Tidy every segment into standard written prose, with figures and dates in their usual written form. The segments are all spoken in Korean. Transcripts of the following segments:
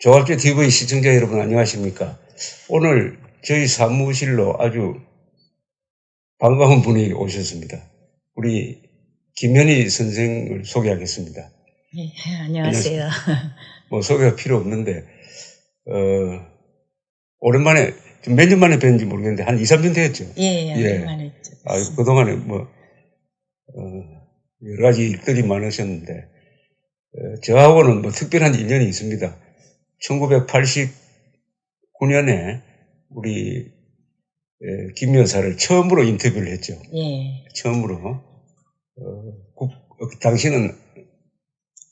조합제 TV 시청자 여러분 안녕하십니까. 오늘 저희 사무실로 아주 반가운 분이 오셨습니다. 우리 김현희 선생을 소개하겠습니다. 네, 안녕하세요. 뭐 소개가 필요 없는데 오랜만에 몇 년 만에 뵀는지 모르겠는데 한 2, 3년 됐죠. 예, 오랜만에 뵀습니다. 그동안에 여러 가지 일들이 많으셨는데 저하고는 특별한 인연이 있습니다. 1989년에 우리 김 여사를 처음으로 인터뷰를 했죠. 예. 처음으로. 당시는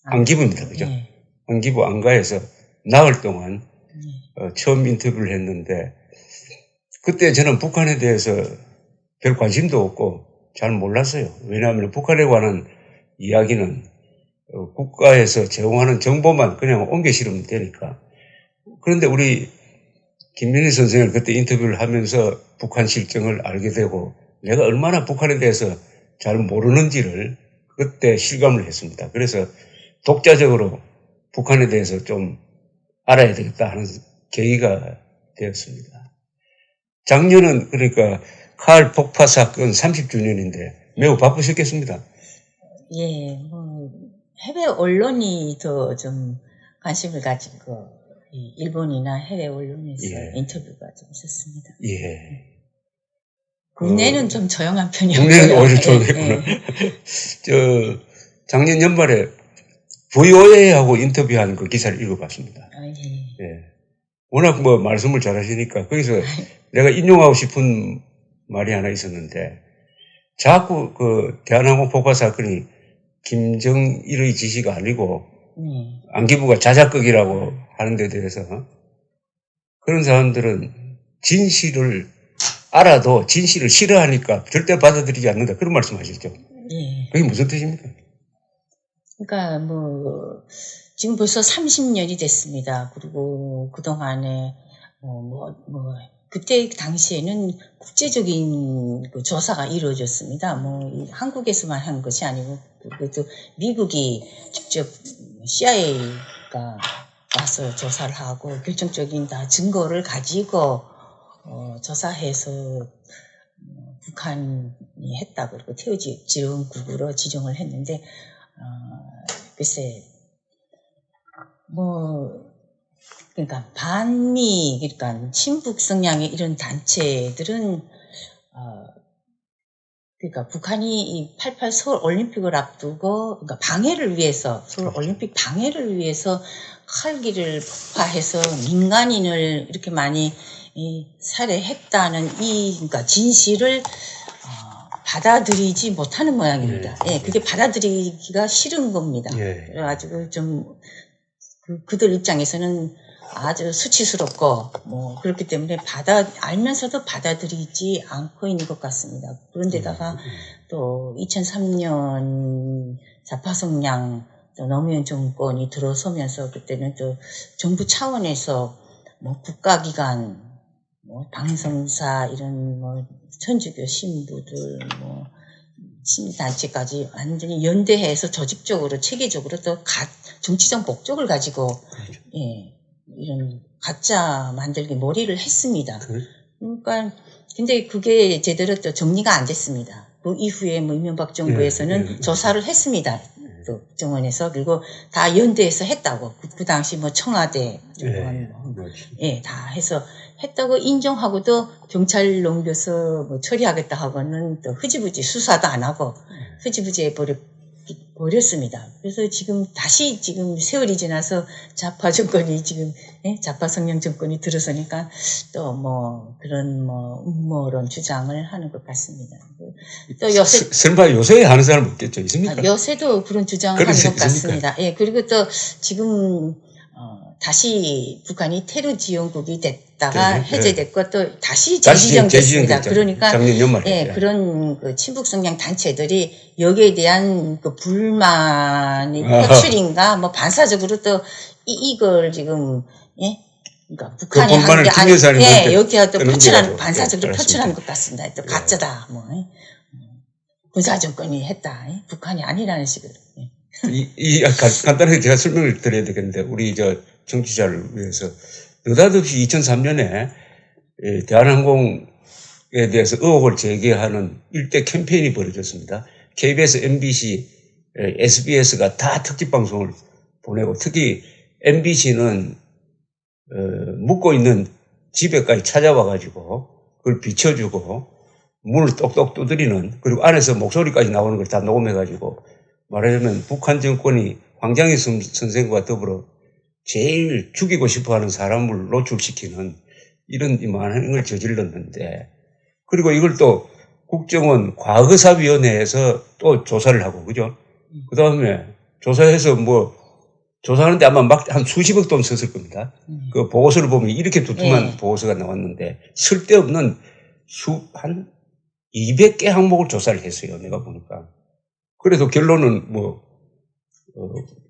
안기부입니다. 그죠? 예. 안기부 안가에서 나흘 동안 처음 인터뷰를 했는데 그때 저는 북한에 대해서 별 관심도 없고 잘 몰랐어요. 왜냐하면 북한에 관한 이야기는 국가에서 제공하는 정보만 그냥 옮겨 실으면 되니까. 그런데 우리 김현희 선생을 그때 인터뷰를 하면서 북한 실정을 알게 되고 내가 얼마나 북한에 대해서 잘 모르는지를 그때 실감을 했습니다. 그래서 독자적으로 북한에 대해서 좀 알아야 되겠다 하는 계기가 되었습니다. 작년은 그러니까 카을 폭파 사건 30주년인데 매우 바쁘셨겠습니다. 예, 해외 언론이 더 좀 관심을 가지고 일본이나 해외 언론에서 인터뷰가 좀 있었습니다. 예. 국내는 좀 조용한 편이었고요. 국내는 오히려 조용했구나. 작년 연말에 VOA하고 인터뷰한 그 기사를 읽어봤습니다. 예. 워낙 말씀을 잘 하시니까 거기서 내가 인용하고 싶은 말이 하나 있었는데 자꾸 대한항공 폭파 사건이 김정일의 지시가 아니고 안기부가 자작극이라고 하는 데 대해서 그런 사람들은 진실을 알아도 진실을 싫어하니까 절대 받아들이지 않는다. 그런 말씀 하셨죠. 예. 그게 무슨 뜻입니까? 그러니까 지금 벌써 30년이 됐습니다. 그리고 그동안에 그때 당시에는 국제적인 조사가 이루어졌습니다. 한국에서만 한 것이 아니고 그것도 미국이 직접 CIA가 와서 조사를 하고 결정적인 다 증거를 가지고 조사해서 북한이 했다고 그리고 태우지원국으로 지정을 했는데 글쎄 그러니까 반미 그러니까 친북 성향의 이런 단체들은 그러니까 북한이 88 서울 올림픽을 앞두고 그러니까 방해를 위해서 서울 올림픽 방해를 위해서 헬기를 폭파해서 민간인을 이렇게 많이 살해했다는 그러니까 진실을 받아들이지 못하는 모양입니다. 예, 그게 받아들이기가 싫은 겁니다. 그래가지고 좀 그들 입장에서는 아주 수치스럽고 그렇기 때문에 알면서도 받아들이지 않고 있는 것 같습니다. 그런데다가 또 2003년 좌파성향 노무현 정권이 들어서면서 그때는 또 정부 차원에서 국가기관 방송사 이런 천주교 신부들 시민단체까지 완전히 연대해서 조직적으로 체계적으로 또 정치적 목적을 가지고 이런 가짜 만들기 몰이를 했습니다. 그러니까 근데 그게 제대로 또 정리가 안 됐습니다. 그 이후에 이명박 정부에서는 조사를 했습니다. 또 정원에서 그리고 다 연대해서 했다고 그 당시 청와대 다 해서 했다고 인정하고도 경찰 넘겨서 처리하겠다 하고는 또 흐지부지 수사도 안 하고 흐지부지 버렸습니다. 그래서 다시 세월이 지나서 좌파 정권이 좌파 성향 정권이 들어서니까 또 그런 음모론 주장을 하는 것 같습니다. 또 설마 요새 하는 사람 없겠죠? 있습니까? 요새도 그런 주장을 하는 것 같습니다. 예, 그리고 또 지금 다시 북한이 테러 지원국이 됐다가 해제됐고 또 다시 재지정됐습니다. 그러니까 작년 연말에 그런 친북 성향 단체들이 여기에 대한 불만이 표출인가 반사적으로 또 이걸 지금 그러니까 북한이 하는 게 아니고 여기가 또 반사적으로 표출하는 것 같습니다. 또 가짜다 군사 정권이 했다 북한이 아니라는 식으로. 간단하게 제가 설명을 드려야 되겠는데 우리 정치자를 위해서 느닷없이 2003년에 대한항공에 대해서 의혹을 제기하는 일대 캠페인이 벌어졌습니다. KBS, MBC, SBS가 다 특집방송을 보내고 특히 MBC는 묵고 있는 집에까지 찾아와가지고 그걸 비춰주고 문을 똑똑 두드리는 그리고 안에서 목소리까지 나오는 걸 다 녹음해가지고 말하자면 북한 정권이 황장희 선생과 더불어 제일 죽이고 싶어하는 사람을 노출시키는 이런 이만한 행을 저질렀는데 그리고 이걸 또 국정원 과거사위원회에서 또 조사를 하고 그죠? 그 다음에 조사해서 뭐 조사하는데 아마 막 한 수십억 돈 썼을 겁니다. 그 보고서를 보면 이렇게 두툼한 보고서가 나왔는데 쓸데없는 한 200개 항목을 조사를 했어요. 내가 보니까. 그래도 결론은 뭐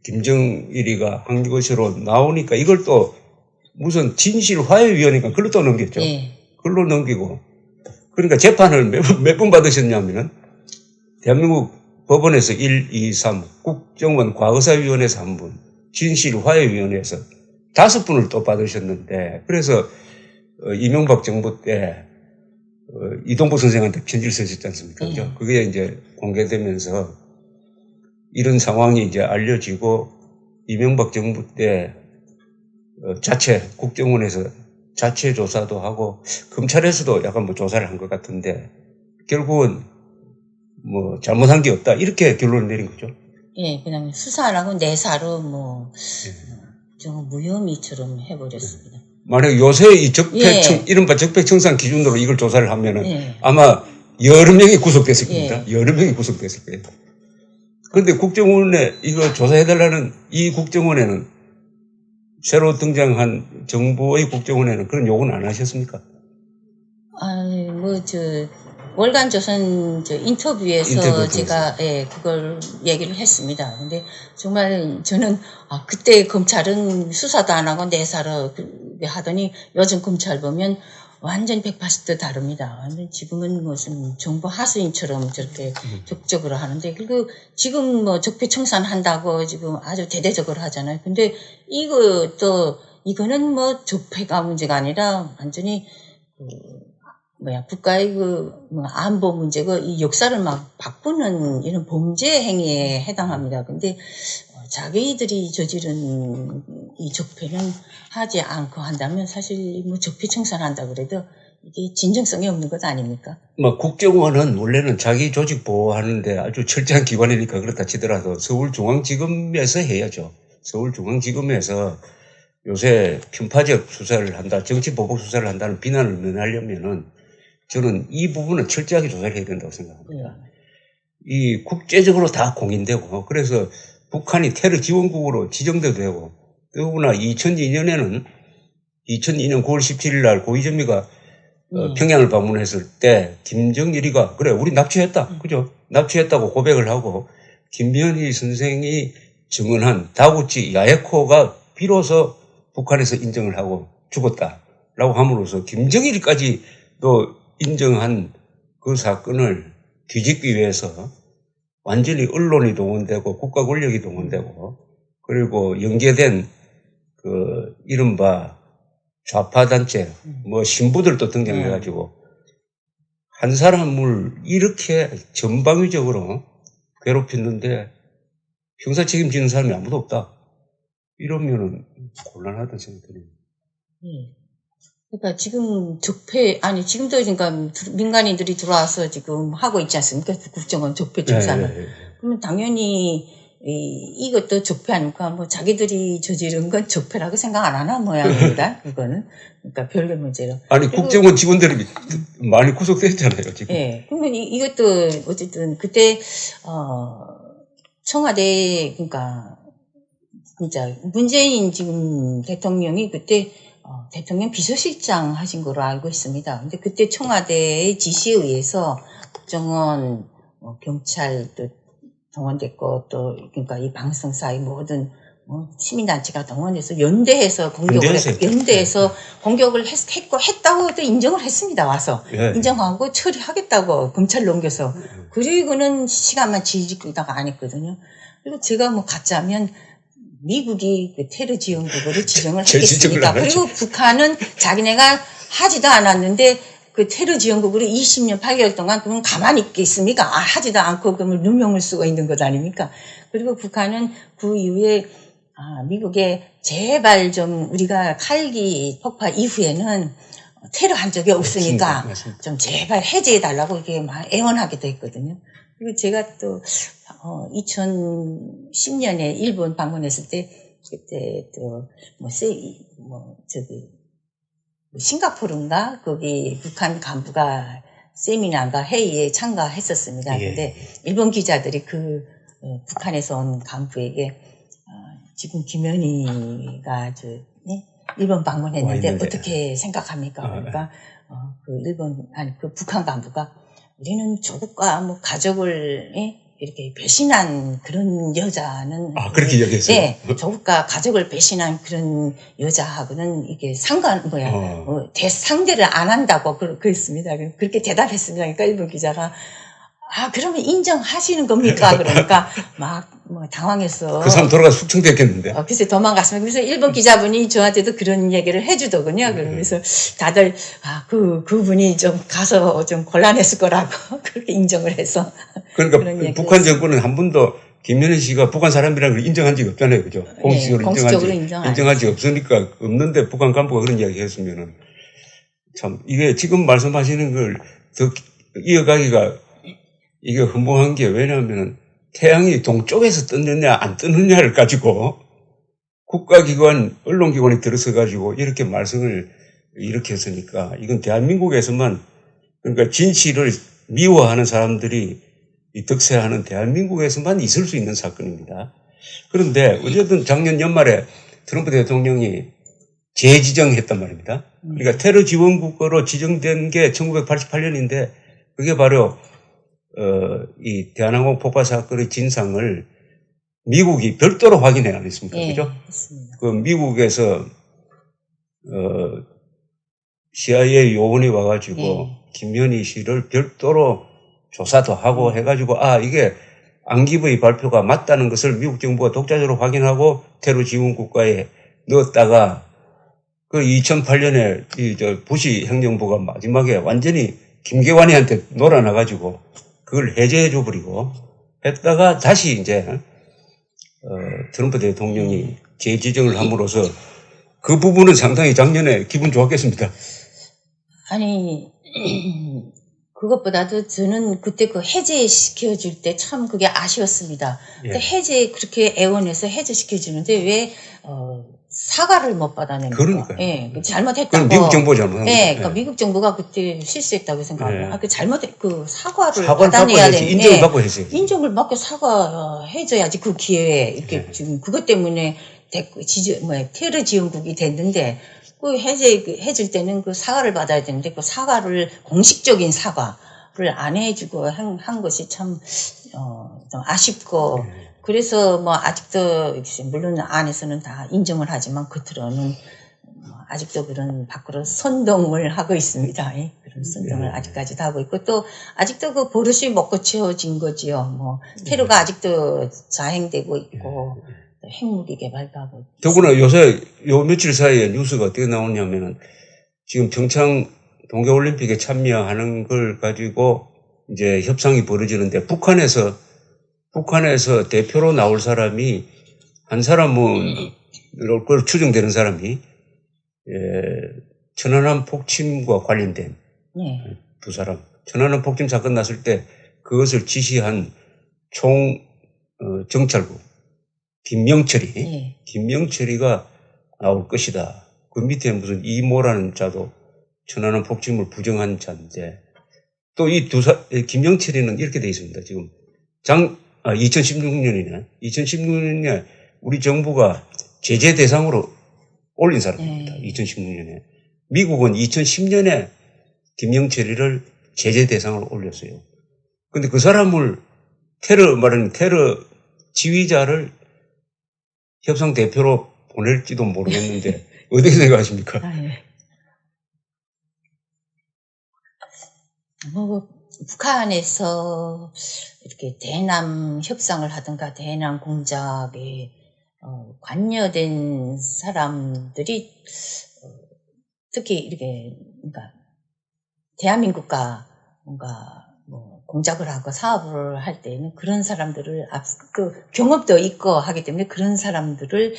김정일이가 한 것으로 나오니까 이걸 또 무슨 진실화해위원회가 글로 또 넘겼죠. 글로 넘기고. 그러니까 재판을 몇 번 받으셨냐면은 대한민국 법원에서 1, 2, 3, 국정원 과거사위원회에서 한 분, 진실화해위원회에서 5분을 또 받으셨는데 그래서 이명박 정부 때 이동보 선생한테 편지를 쓰셨지 않습니까? 그죠? 그게 이제 공개되면서 이런 상황이 이제 알려지고 이명박 정부 때 국정원에서 자체 조사도 하고 검찰에서도 약간 뭐 조사를 한 것 같은데 결국은 뭐 잘못한 게 없다 이렇게 결론을 내린 거죠. 예, 그냥 수사라고 내사로 뭐 좀 무혐의처럼 해버렸습니다. 만약 요새 이 이른바 적폐청산 기준으로 이걸 조사를 하면은 아마 여러 명이 구속됐을 겁니다. 여러 명이 구속됐을 거예요. 그런데 국정원에 이거 조사해달라는 이 국정원에는 새로 등장한 정부의 국정원에는 그런 요구는 안 하셨습니까? 아니, 월간 조선 인터뷰에서 제가 그걸 얘기를 했습니다. 근데 정말 저는 그때 검찰은 수사도 안 하고 내사로 하더니 요즘 검찰 보면 완전 180도 다릅니다. 지금은 무슨 정부 하수인처럼 저렇게 적극적으로 하는데 그리고 지금 뭐 적폐청산 한다고 지금 아주 대대적으로 하잖아요. 근데 이거는 뭐 적폐가 문제가 아니라 완전히 국가의 안보 문제고 이 역사를 막 바꾸는 이런 범죄 행위에 해당합니다. 근데 자기들이 저지른 이 적폐는 하지 않고 한다면 사실 뭐 적폐 청산한다 그래도 이게 진정성이 없는 것 아닙니까? 국정원은 원래는 자기 조직 보호하는데 아주 철저한 기관이니까 그렇다 치더라도 서울중앙지검에서 해야죠. 서울중앙지검에서 요새 편파적 수사를 한다, 정치보복 수사를 한다는 비난을 면하려면은 저는 이 부분은 철저하게 조사를 해야 된다고 생각합니다. 이 국제적으로 다 공인되고 그래서 북한이 테러 지원국으로 지정돼도 되고 더구나 2002년 9월 17일 날 고이점미가 평양을 방문했을 때 김정일이가 그래 우리 납치했다. 그죠? 납치했다고 고백을 하고 김변희 선생이 증언한 다구치 야에코가 비로소 북한에서 인정을 하고 죽었다라고 함으로써 김정일까지 또 인정한 그 사건을 뒤집기 위해서 완전히 언론이 동원되고 국가 권력이 동원되고 그리고 연계된 그 이른바 좌파단체 뭐 신부들도 등장해가지고 한 사람을 이렇게 전방위적으로 괴롭혔는데 형사 책임지는 사람이 아무도 없다. 이러면은 곤란하다는 생각이 듭니다. 그러니까 지금 지금도 그러니까 민간인들이 들어와서 지금 하고 있지 않습니까? 국정원 적폐 조사는. 그러면 당연히 이것도 적폐 아닙니까? 뭐 자기들이 저지른 건 적폐라고 생각 안 하나 모양입니다. 그거는. 그러니까 별개 문제로. 아니 국정원 직원들이 많이 구속됐잖아요, 지금. 그러면 이것도 어쨌든 그때 청와대 그러니까 진짜 문재인 지금 대통령이 그때 대통령 비서실장 하신 거로 알고 있습니다. 근데 그때 청와대의 지시에 의해서 국정원, 경찰도 동원됐고 또 그러니까 이 방송사의 모든 시민단체가 동원해서 연대해서 공격을 했다고 또 인정을 했습니다. 와서 인정하고 처리하겠다고 검찰 넘겨서 그리고는 시간만 지지다가 안 했거든요. 그리고 제가 가짜면 미국이 그 테러 지원국으로 지정을 지정을 했겠습니까? 안 하죠. 그리고 북한은 자기네가 하지도 않았는데 그 테러 지원국으로 20년 8개월 동안 그러면 가만히 있겠습니까? 하지도 않고 그러면 누명을 쓰고 있는 것 아닙니까? 그리고 북한은 그 이후에 미국에 제발 좀 우리가 칼기 폭파 이후에는 테러 한 적이 없으니까 맞습니다. 좀 제발 해제해달라고 이렇게 막 애원하기도 했거든요. 그리고 제가 또 2010년에 일본 방문했을 때 그때 또 싱가포르인가 거기 북한 간부가 세미나인가 회의에 참가했었습니다. 예. 근데 일본 기자들이 북한에서 온 간부에게 지금 김현희가 일본 방문했는데 어떻게 생각합니까? 그러니까 그 북한 간부가 우리는 조국과 뭐 가족을 이렇게 배신한 그런 여자는 그렇게 이야기했어요. 네, 조국과 가족을 배신한 그런 여자하고는 이게 상대를 안 한다고 그랬습니다. 그렇게 대답했습니다. 그러니까 일본 기자가 그러면 인정하시는 겁니까? 그러니까 당황해서. 그 사람 돌아가 숙청됐겠는데. 글쎄 도망갔습니다. 그래서 일본 기자분이 저한테도 그런 얘기를 해주더군요. 그러면서 다들 그분이 좀 가서 좀 곤란했을 거라고 그렇게 인정을 해서. 그러니까 북한 정부는 한 번도 김현희 씨가 북한 사람이라는 걸 인정한 적이 없잖아요. 그죠? 공식적으로 인정한 적이 없으니까 없는데 북한 간부가 그런 이야기 했으면은 참 이게 지금 말씀하시는 걸 더 이어가기가 이게 흥분한 게 왜냐하면 태양이 동쪽에서 뜨느냐 안 뜨느냐를 가지고 국가기관, 언론기관이 들어서가지고 이렇게 말씀을 이렇게 했으니까 이건 대한민국에서만 그러니까 진실을 미워하는 사람들이 득세하는 대한민국에서만 있을 수 있는 사건입니다. 그런데 어쨌든 작년 연말에 트럼프 대통령이 재지정했단 말입니다. 그러니까 테러 지원국으로 지정된 게 1988년인데 그게 바로 이 대한항공 폭파 사건의 진상을 미국이 별도로 확인해 안 했습니까? 예, 그죠? 했습니다. 그 미국에서 CIA 요원이 와가지고 김현희 씨를 별도로 조사도 하고 해가지고 이게 안기부의 발표가 맞다는 것을 미국 정부가 독자적으로 확인하고 테러 지원 국가에 넣었다가 그 2008년에 부시 행정부가 마지막에 완전히 김계관이한테 놀아나가지고 그걸 해제해 줘버리고 했다가 다시 이제 트럼프 대통령이 재지정을 함으로써 그 부분은 상당히 작년에 기분 좋았겠습니다. 아니 그것보다도 저는 그때 그 해제시켜줄 때 참 그게 아쉬웠습니다. 근데 그렇게 애원해서 해제시켜주는데 왜 사과를 못 받아냅니까? 그러니까요. 예, 잘못했다고. 그건 미국 정부가 잘못한 거죠. 그러니까 미국 정부가 그때 실수했다고 생각합니다. 사과를 받아내야 되는데 인정을 받고 해야지. 인정을 받고 사과해줘야지 그 기회에 이렇게 지금 그것 때문에 테러 지원국이 됐는데 그 해줄 때는 그 사과를 받아야 되는데 그 사과를 공식적인 사과를 안 해주고 한 것이 참 좀 아쉽고. 그래서 아직도 물론 안에서는 다 인정을 하지만 겉으로는 아직도 그런 밖으로 선동을 하고 있습니다. 그런 선동을 아직까지도 하고 있고 또 아직도 그 버릇이 못 고쳐진 거지요. 테러가 아직도 자행되고 있고 핵무기 개발도 하고. 더구나 요새 요 며칠 사이에 뉴스가 어떻게 나오냐면은 지금 평창 동계올림픽에 참여하는 걸 가지고 이제 협상이 벌어지는데 북한에서 대표로 나올 사람이 한 사람은 그 추정되는 사람이 천안함 폭침과 관련된 두 사람. 천안함 폭침 사건 났을 때 그것을 지시한 정찰국 김명철이가 나올 것이다. 그 밑에 무슨 이모라는 자도 천안함 폭침을 부정한 자인데 또 김명철이는 이렇게 돼 있습니다. 지금 2016년이네. 2016년에 우리 정부가 제재 대상으로 올린 사람입니다. 2016년에. 미국은 2010년에 김영철이를 제재 대상으로 올렸어요. 근데 그 사람을 테러 지휘자를 협상 대표로 보낼지도 모르겠는데 어떻게 생각하십니까? 북한에서 이렇게 대남 협상을 하든가 대남 공작에 관여된 사람들이 특히 이렇게 그러니까 대한민국과 뭔가 뭐 공작을 하고 사업을 할 때는 그런 사람들을 경험도 있고 하기 때문에 그런 사람들을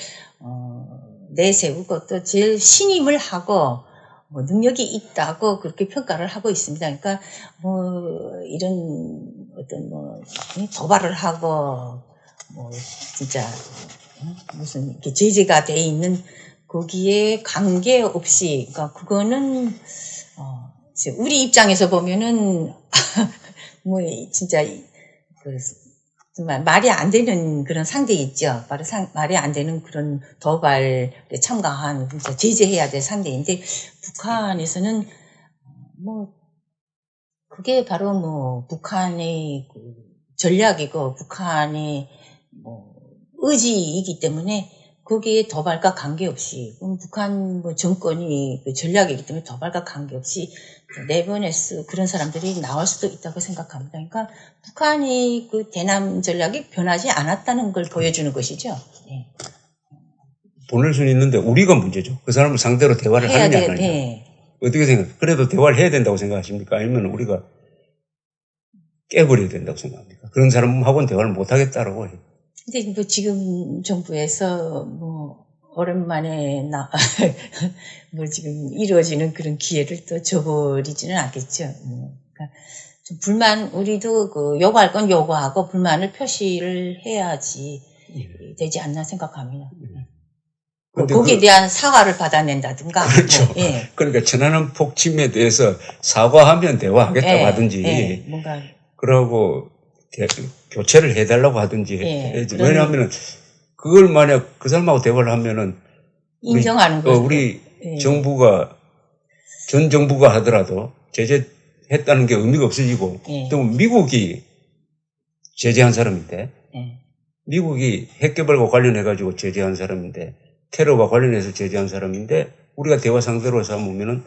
내세우고 또 제일 신임을 하고 뭐 능력이 있다고 그렇게 평가를 하고 있습니다. 그러니까 뭐 이런 어떤 뭐 도발을 하고 뭐 진짜 무슨 이렇게 제재가 돼 있는 거기에 관계없이 그러니까 그거는 우리 입장에서 보면은 뭐 진짜 정말 말이 안 되는 그런 상대 있죠. 말이 안 되는 그런 도발에 참가한 진짜 제재해야 될 상대인데 북한에서는 뭐 그게 바로 뭐 북한의 전략이고 북한의 뭐 의지이기 때문에 거기에 도발과 관계없이 북한 뭐 정권이 전략이기 때문에 도발과 관계없이 내보내서 그런 사람들이 나올 수도 있다고 생각합니다. 그러니까 북한이 그 대남 전략이 변하지 않았다는 걸 보여주는 것이죠. 네. 보낼 수는 있는데 우리가 문제죠. 그 사람을 상대로 대화를 하느냐 안 하느냐. 네. 어떻게 생각해요? 그래도 대화를 해야 된다고 생각하십니까? 아니면 우리가 깨버려야 된다고 생각합니까? 그런 사람하고는 대화를 못 하겠다라고 해요. 근데 뭐 지금 정부에서 뭐 오랜만에 뭐 지금 이루어지는 그런 기회를 또 줘버리지는 않겠죠. 그러니까 좀 우리도 요구할 건 요구하고 불만을 표시를 해야지 되지 않나 생각합니다. 거기에 대한 사과를 받아낸다든가. 그렇죠. 뭐, 예. 그러니까 천안함 폭침에 대해서 사과하면 대화하겠다고 하든지, 뭔가 그러고 교체를 해달라고 하든지. 왜냐하면 그걸 만약 그 사람하고 대화를 하면은 인정하는 거죠. 우리 정부가 전 정부가 하더라도 제재했다는 게 의미가 없어지고 또 미국이 제재한 사람인데 미국이 핵개발과 관련해 가지고 제재한 사람인데 테러와 관련해서 제재한 사람인데 우리가 대화 상대로 삼으면은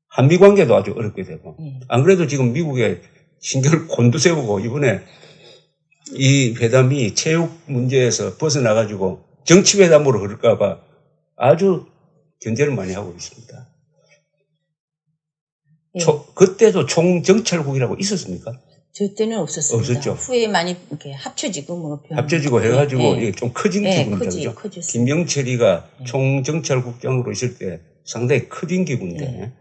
한미 관계도 아주 어렵게 되고 안 그래도 지금 미국에 신경을 곤두세우고 이번에 이 회담이 체육 문제에서 벗어나가지고 정치 회담으로 그럴까봐 아주 견제를 많이 하고 있습니다. 그때도 총정찰국이라고 있었습니까? 저 때는 없었습니다. 없었죠. 후에 많이 이렇게 합쳐지고 합쳐지고 해가지고 이게 좀 커진 기구입니다. 그죠? 김영철이가 총정찰국장으로 있을 때 상당히 커진 기구인데.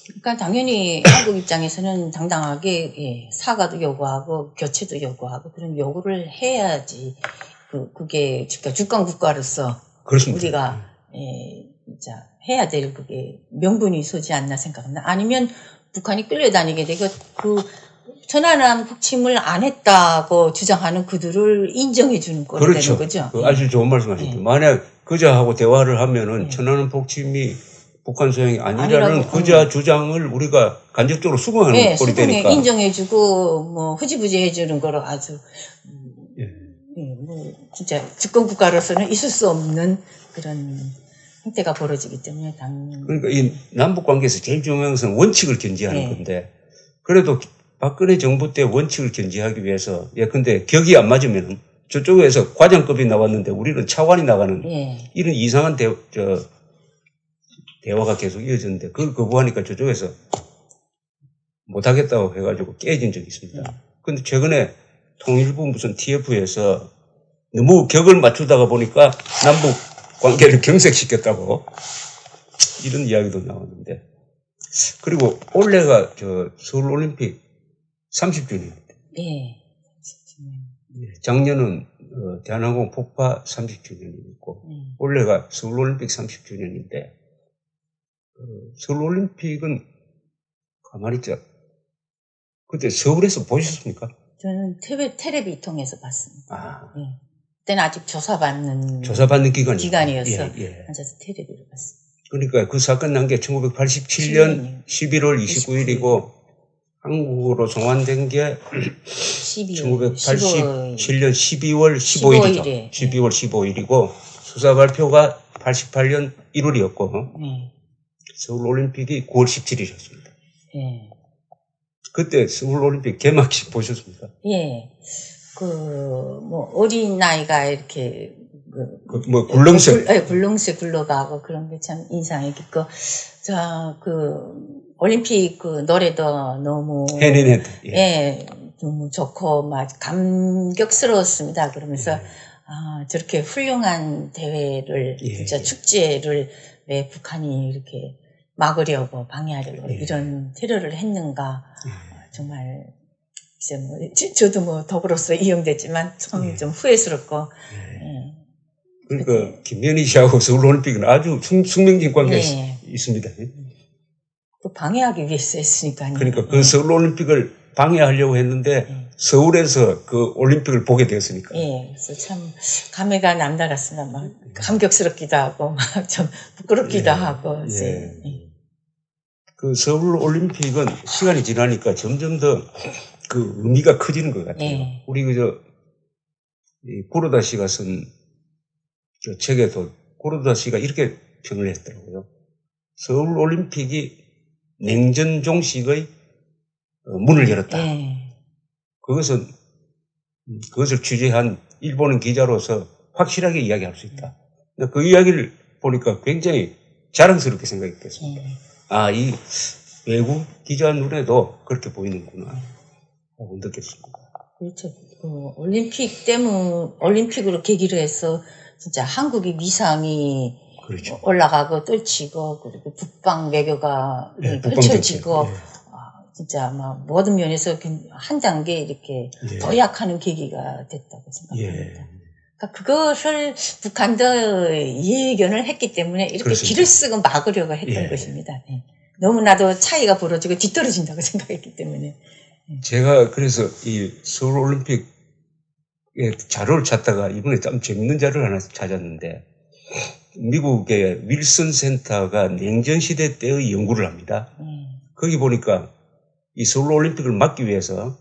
그러니까 당연히 한국 입장에서는 당당하게 사과도 요구하고 교체도 요구하고 그런 요구를 해야지 그게 주권 국가로서 그렇습니다. 우리가 진짜 해야 될 그게 명분이 서지 않나 생각합니다. 아니면 북한이 끌려다니게 되고 천안함 폭침을 안 했다고 주장하는 그들을 인정해 주는 꼴이 되는 거죠. 아주 좋은 말씀하셨죠. 만약 그자하고 대화를 하면은 천안함 폭침이 북한 소행이 아니라는 그자 주장을 우리가 간접적으로 수긍하는 꼴이 되니까. 인정해주고 뭐 흐지부지 해주는 거로 아주 뭐 진짜 주권 국가로서는 있을 수 없는 그런 형태가 벌어지기 때문에 그러니까 이 남북 관계에서 제일 중요한 것은 원칙을 견지하는 건데 그래도 박근혜 정부 때 원칙을 견지하기 위해서 근데 격이 안 맞으면 저쪽에서 과장급이 나왔는데 우리는 차관이 나가는 이런 이상한 대화가 계속 이어졌는데 그걸 거부하니까 저쪽에서 못하겠다고 해가지고 깨진 적이 있습니다. 근데 최근에 통일부 무슨 TF에서 너무 격을 맞추다가 보니까 남북 관계를 경색시켰다고 이런 이야기도 나왔는데 그리고 올해가 서울올림픽 30주년입니다. 작년은 대한항공 폭파 30주년이었고 올해가 서울올림픽 30주년인데 서울올림픽은 가만히 있자. 그때 서울에서 보셨습니까? 저는 텔레비 통해서 봤습니다. 그때는 아직 조사받는 기간이어서 앉아서 텔레비를 봤습니다. 그러니까 그 사건 난 게 1987년 11월 29일이고 한국으로 송환된 게 1987년 12월 15일이죠. 12월 15일이고 수사 발표가 88년 1월이었고 서울올림픽이 9월 17일이었습니다. 그때 서울올림픽 개막식 보셨습니까? 뭐 어린 나이가 이렇게 뭐 굴렁쇠. 굴렁쇠 굴러가고 그런 게 참 인상이 깊고, 올림픽 노래도 너무. 해내네. 예, 너무 좋고, 막 감격스러웠습니다. 그러면서, 저렇게 훌륭한 대회를, 진짜 축제를 왜 북한이 이렇게 막으려고, 방해하려고 이런 테러를 했는가. 정말, 이제 저도 더불어서 이용됐지만 참 좀 후회스럽고, 그러니까 김연희 씨하고 서울올림픽은 아주 숙명적인 관계가 있습니다. 또 방해하기 위해서 했으니까요. 그러니까 그 서울올림픽을 방해하려고 했는데 서울에서 그 올림픽을 보게 되었으니까. 그래서 참 감회가 남다랐습니다. 막 감격스럽기도 하고 막 좀 부끄럽기도 하고. 그 서울올림픽은 시간이 지나니까 점점 더 그 의미가 커지는 것 같아요. 우리 이 구로다 씨가 쓴 저 책에도 구로다 씨가 이렇게 평을 했더라고요. 서울올림픽이 냉전 종식의 문을 열었다. 그것을 취재한 일본인 기자로서 확실하게 이야기할 수 있다. 그 이야기를 보니까 굉장히 자랑스럽게 생각했습니다. 이 외국 기자 눈에도 그렇게 보이는구나 하고 느꼈습니다. 그렇죠. 올림픽으로 계기로 해서 진짜 한국의 위상이 올라가고 떨치고, 그리고 북방 외교가 펼쳐지고, 진짜 막 모든 면에서 한 단계 이렇게 도약하는 계기가 됐다고 생각합니다. 그러니까 그것을 북한도 예견을 했기 때문에 이렇게 길을 쓰고 막으려고 했던 것입니다. 너무나도 차이가 벌어지고 뒤떨어진다고 생각했기 때문에. 제가 그래서 이 서울올림픽의 자료를 찾다가 이번에 참 재밌는 자료를 하나 찾았는데, 미국의 윌슨 센터가 냉전시대 때의 연구를 합니다. 거기 보니까 이 서울올림픽을 막기 위해서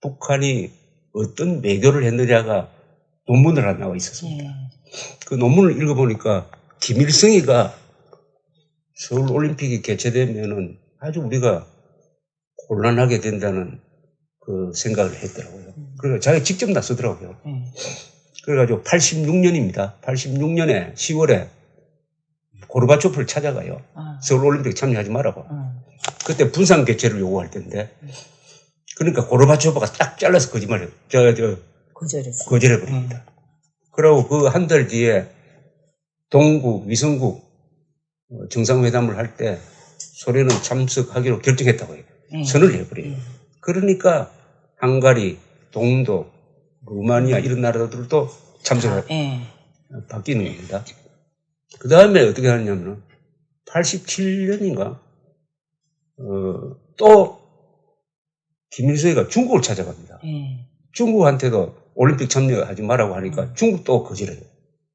북한이 어떤 외교를 했느냐가 논문을 하나 나와 있었습니다. 그 논문을 읽어보니까 김일성이가 서울올림픽이 개최되면은 아주 우리가 곤란하게 된다는 그 생각을 했더라고요. 그래서 자기가 직접 나서더라고요. 그래가지고 86년입니다. 86년에 10월에 고르바초프를 찾아가요. 서울올림픽 참여하지 말라고. 그때 분산 개최를 요구할 텐데. 그러니까 고르바초프가 딱 잘라서 거절해버립니다. 그리고 그 한 달 뒤에 동국, 위성국 정상회담을 할 때 소련은 참석하기로 결정했다고 해요. 선을 해버려요. 그러니까 헝가리, 동독, 루마니아 이런 나라들도 참석을 바뀌는 겁니다. 그 다음에 어떻게 하냐면 87년인가 또 김일성이가 중국을 찾아갑니다. 중국한테도 올림픽 참여하지 말라고 하니까 중국도 거절해요.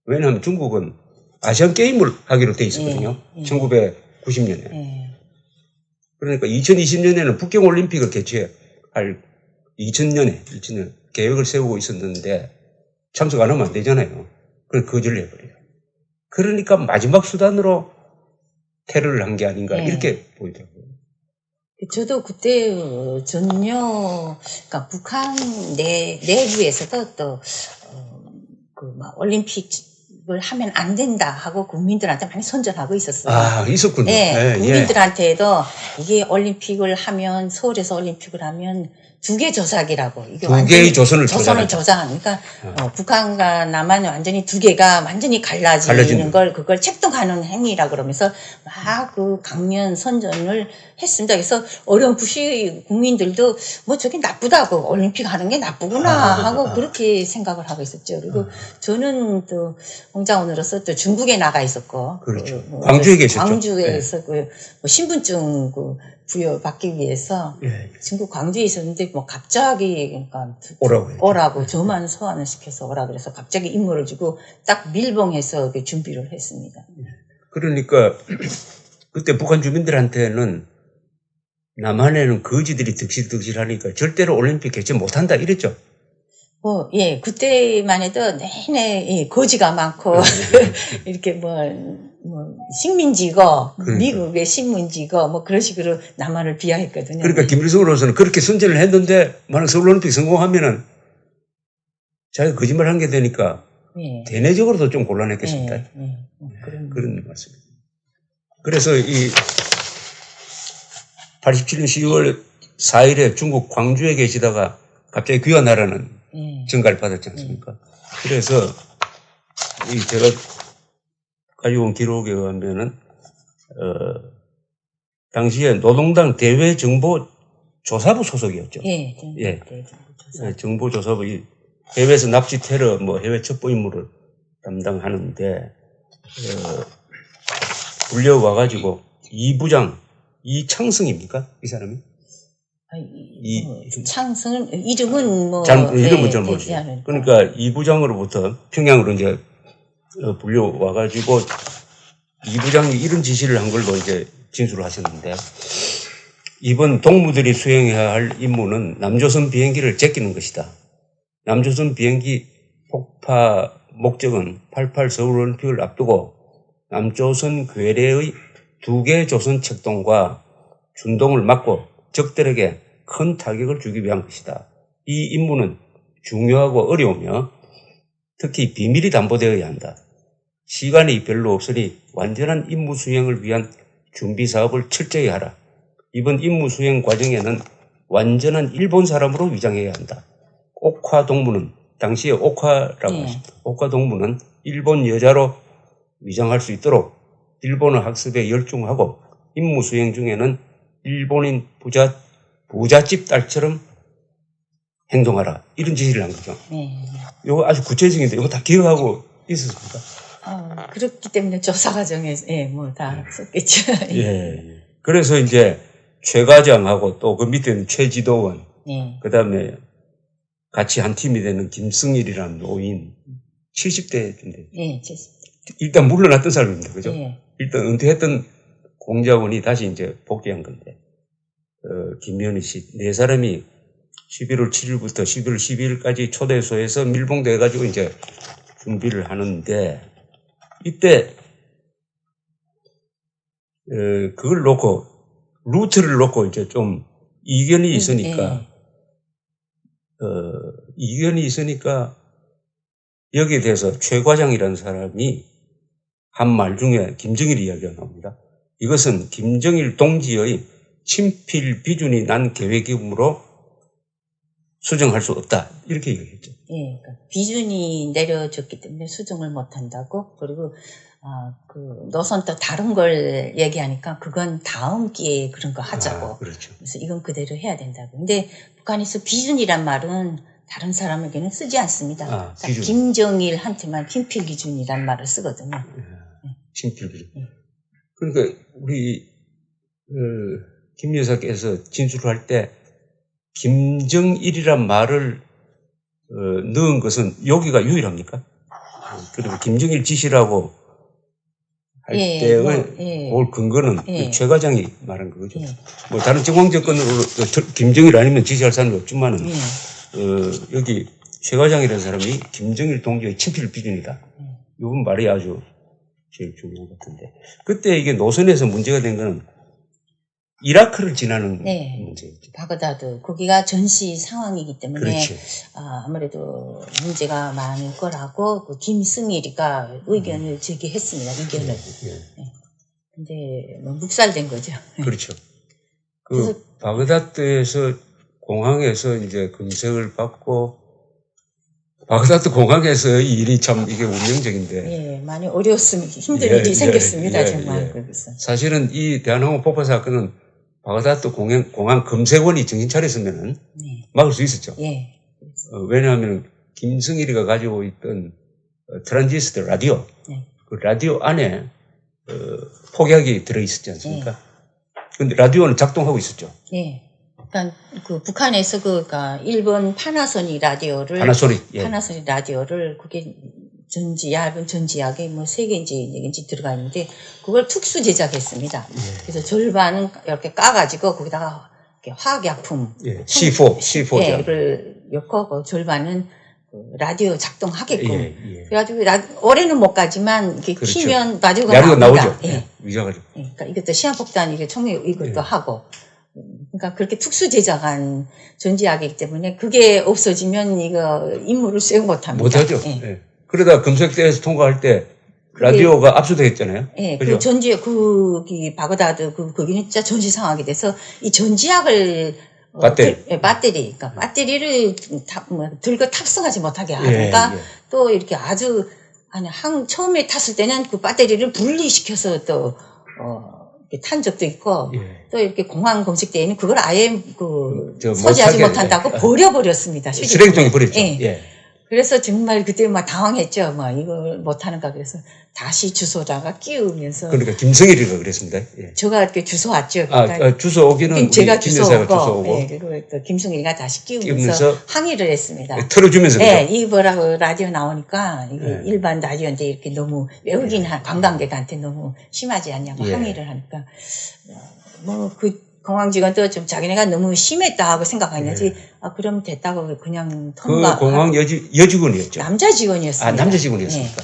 왜냐하면 중국은 아시안 게임을 하기로 돼 있었거든요. 1990년에. 그러니까 2020년에는 북경 올림픽을 개최할 2000년에 계획을 세우고 있었는데 참석 안 하면 안 되잖아요. 그래서 거절을 해버려요. 그러니까 마지막 수단으로 테러를 한 게 아닌가 이렇게 보이더라고요. 저도 그때 그러니까 북한 내부에서도 또 올림픽을 하면 안 된다 하고 국민들한테 많이 선전하고 있었어요. 있었군요. 국민들한테도 이게 올림픽을 하면, 서울에서 올림픽을 하면 2개 조작이라고. 이게 두 개의 조선을 조작하니까 북한과 남한은 완전히 2개가 완전히 갈라지는 걸 그걸 책동하는 행위라 그러면서 막 그 강면 선전을 했습니다. 그래서 어렴풋이 국민들도 저게 나쁘다고, 올림픽 하는 게 나쁘구나 하고 그렇게 생각을 하고 있었죠. 그리고 저는 또 홍장원으로서 또 중국에 나가 있었고, 그렇죠. 광주에 계셨죠. 광주에서 신분증 부여받기 위해서 중국 광주에 있었는데 갑자기 오라고 저만 소환을 시켜서 오라 그래서 갑자기 임무를 주고 딱 밀봉해서 준비를 했습니다. 그러니까 그때 북한 주민들한테는 남한에는 거지들이 득실득실하니까 절대로 올림픽 개최 못한다 이랬죠. 그때만 해도 내내 거지가 많고 이렇게 식민지고 미국의 식민지고 그런 식으로 남한을 비하했거든요. 그러니까 김일성으로서는 그렇게 선전을 했는데 만약 서울올림픽 성공하면은 자기가 거짓말 한 게 되니까 예. 대내적으로도 좀 곤란했겠습니다. 예. 예. 그런 말씀입니다. 그래서 이 87년 10월 4일에 중국 광주에 계시다가 갑자기 귀환하라는 예. 전가를 받았지 않습니까? 그래서 이 제가 가져온 기록에 의하면은 당시에 노동당 대외정보조사부 소속이었죠. 예. 예. 정보조사부 해외에서 납치 테러 뭐 해외 첩보 임무를 담당하는데 불려와가지고 이부장 이창승입니까? 이 사람이? 창승 이름은 뭐 이름은 잘 모르죠. 그러니까 이부장으로부터 평양으로 이제 불려와가지고 이부장이 이런 지시를 한 걸로 이제 진술을 하셨는데 이번 동무들이 수행해야 할 임무는 남조선 비행기를 제끼는 것이다. 남조선 비행기 폭파 목적은 88 서울올림픽을 앞두고 남조선 괴뢰의 2개 조선 책동과 준동을 막고 적들에게 큰 타격을 주기 위한 것이다. 이 임무는 중요하고 어려우며 특히 비밀이 담보되어야 한다. 시간이 별로 없으니 완전한 임무 수행을 위한 준비 사업을 철저히 하라. 이번 임무 수행 과정에는 완전한 일본 사람으로 위장해야 한다. 옥화 동무는 당시에 옥화라고 하십니다. 옥화 동무는 일본 여자로 위장할 수 있도록 일본어 학습에 열중하고 임무 수행 중에는 일본인 부잣집 딸처럼 행동하라. 이런 지시를 한 거죠. 이거 아주 구체적인데 이거 다 기억하고 있었습니까? 그렇기 때문에 조사 과정에 뭐 다 썼겠죠. 예. 그래서 이제 최 과장하고 또 그 밑에는 최지도원, 그다음에 같이 한 팀이 되는 김승일이라는 노인 70대인데. 예, 70대. 일단 물러났던 사람입니다. 그죠? 예. 일단 은퇴했던 공자원이 다시 이제 복귀한 건데, 김현희 씨, 네 사람이 11월 7일부터 11월 12일까지 초대소에서 밀봉돼가지고 이제 준비를 하는데, 이때, 그걸 놓고, 루트를 놓고 이제 좀 이견이 있으니까, 이견이 있으니까, 여기에 대해서 최 과장이라는 사람이 한 말 중에 김정일 이야기가 나옵니다. 이것은 김정일 동지의 친필 비준이 난 계획이므로 수정할 수 없다. 이렇게 얘기했죠. 예, 그러니까 비준이 내려졌기 때문에 수정을 못 한다고. 그리고 그 노선 또 다른 걸 얘기하니까 그건 다음 기회에 그런 거 하자고. 그렇죠. 그래서 이건 그대로 해야 된다고. 근데 북한에서 비준이란 말은 다른 사람에게는 쓰지 않습니다. 김정일한테만 친필 기준이란 말을 쓰거든요. 친필 기준. 그러니까 우리 김 여사께서 진술할 때 김정일이란 말을 넣은 것은 여기가 유일합니까? 그리고 김정일 지시라고 할 때의 그 근거는 최 과장이 말한 거죠. 뭐 다른 정황 접근으로 김정일 아니면 지시할 사람이 없지만은 여기 최 과장이라는 사람이 김정일 동지의 친필 비준이다. 이번 말이 아주 제일 중요한 것 같은데, 그때 이게 노선에서 문제가 된 거는 이라크를 지나는 문제였죠. 바그다드 거기가 전시 상황이기 때문에 그렇죠. 아무래도 문제가 많을 거라고 그 김승일이가 의견을 제기했습니다. 의견을. 근데 뭐 묵살된 거죠. 그렇죠. 그 바그다드에서 공항에서 이제 검색을 받고, 바그다드 공항에서 이 일이 참 이게 운명적인데. 많이 어려웠습니다. 힘든 일이 생겼습니다. 정말. 거기서. 사실은 이 대한항공 폭파 사건은 바그다드 공항 검색원이 정신 차렸으면은 막을 수 있었죠. 왜냐하면 김승일이가 가지고 있던 트랜지스터 라디오, 그 라디오 안에 폭약이 들어있었지 않습니까? 근데 라디오는 작동하고 있었죠. 그러니까 그 북한에서 그러니까 일본 파나소닉 라디오를 파나소닉 라디오를 그게 얇은 전지약에 뭐 3개인지 4개인지 들어가 있는데 그걸 특수 제작했습니다. 그래서 절반은 이렇게 까가지고 거기다가 이렇게 화학약품 C4를 엮고 그 절반은 그 라디오 작동하게끔. 그래가지고 올해는 못 가지만 이렇게 키면 라디오가 나오죠. 그러니까 이것도 시한폭탄 이게 총력 이것도 하고. 그러니까 그렇게 특수 제작한 전지약이기 때문에 그게 없어지면 이거 임무를 수행 못합니다. 못하죠. 그러다 검색대에서 통과할 때 라디오가 압수됐잖아요. 예, 그죠? 그 전지, 바그다드, 거기는 진짜 전시 상황이 돼서, 이 전지약을, 배터리, 그러니까 배터리를 들고 탑승하지 못하게 하다가, 또 이렇게 아주, 처음에 탔을 때는 그 배터리를 분리시켜서 또, 탄 적도 있고, 또 이렇게 공항 검색대에는 그걸 아예 소지하지 못한다고 버려버렸습니다. 실행정이 버렸죠. 예. 그래서 정말 그때 막 당황했죠. 이걸 못하는가 그래서 다시 주소다가 끼우면서. 그러니까 김성일이가 그랬습니다. 예. 제가 이렇게 주소 왔죠. 주소 오기는 제가 주소 오고. 예, 그리고 또 김성일이가 다시 끼우면서 항의를 했습니다. 틀어주면서. 네, 이 뭐라고 라디오 나오니까 이게 일반 라디오인데 이렇게 너무 외국인 관광객한테 너무 심하지 않냐고 항의를 하니까 공항 직원도 좀 자기네가 너무 심했다 하고 생각했는지 그럼 됐다고 그냥 통과. 그 공항 여직원이었죠. 남자 직원이었습니다. 남자 직원이었습니까?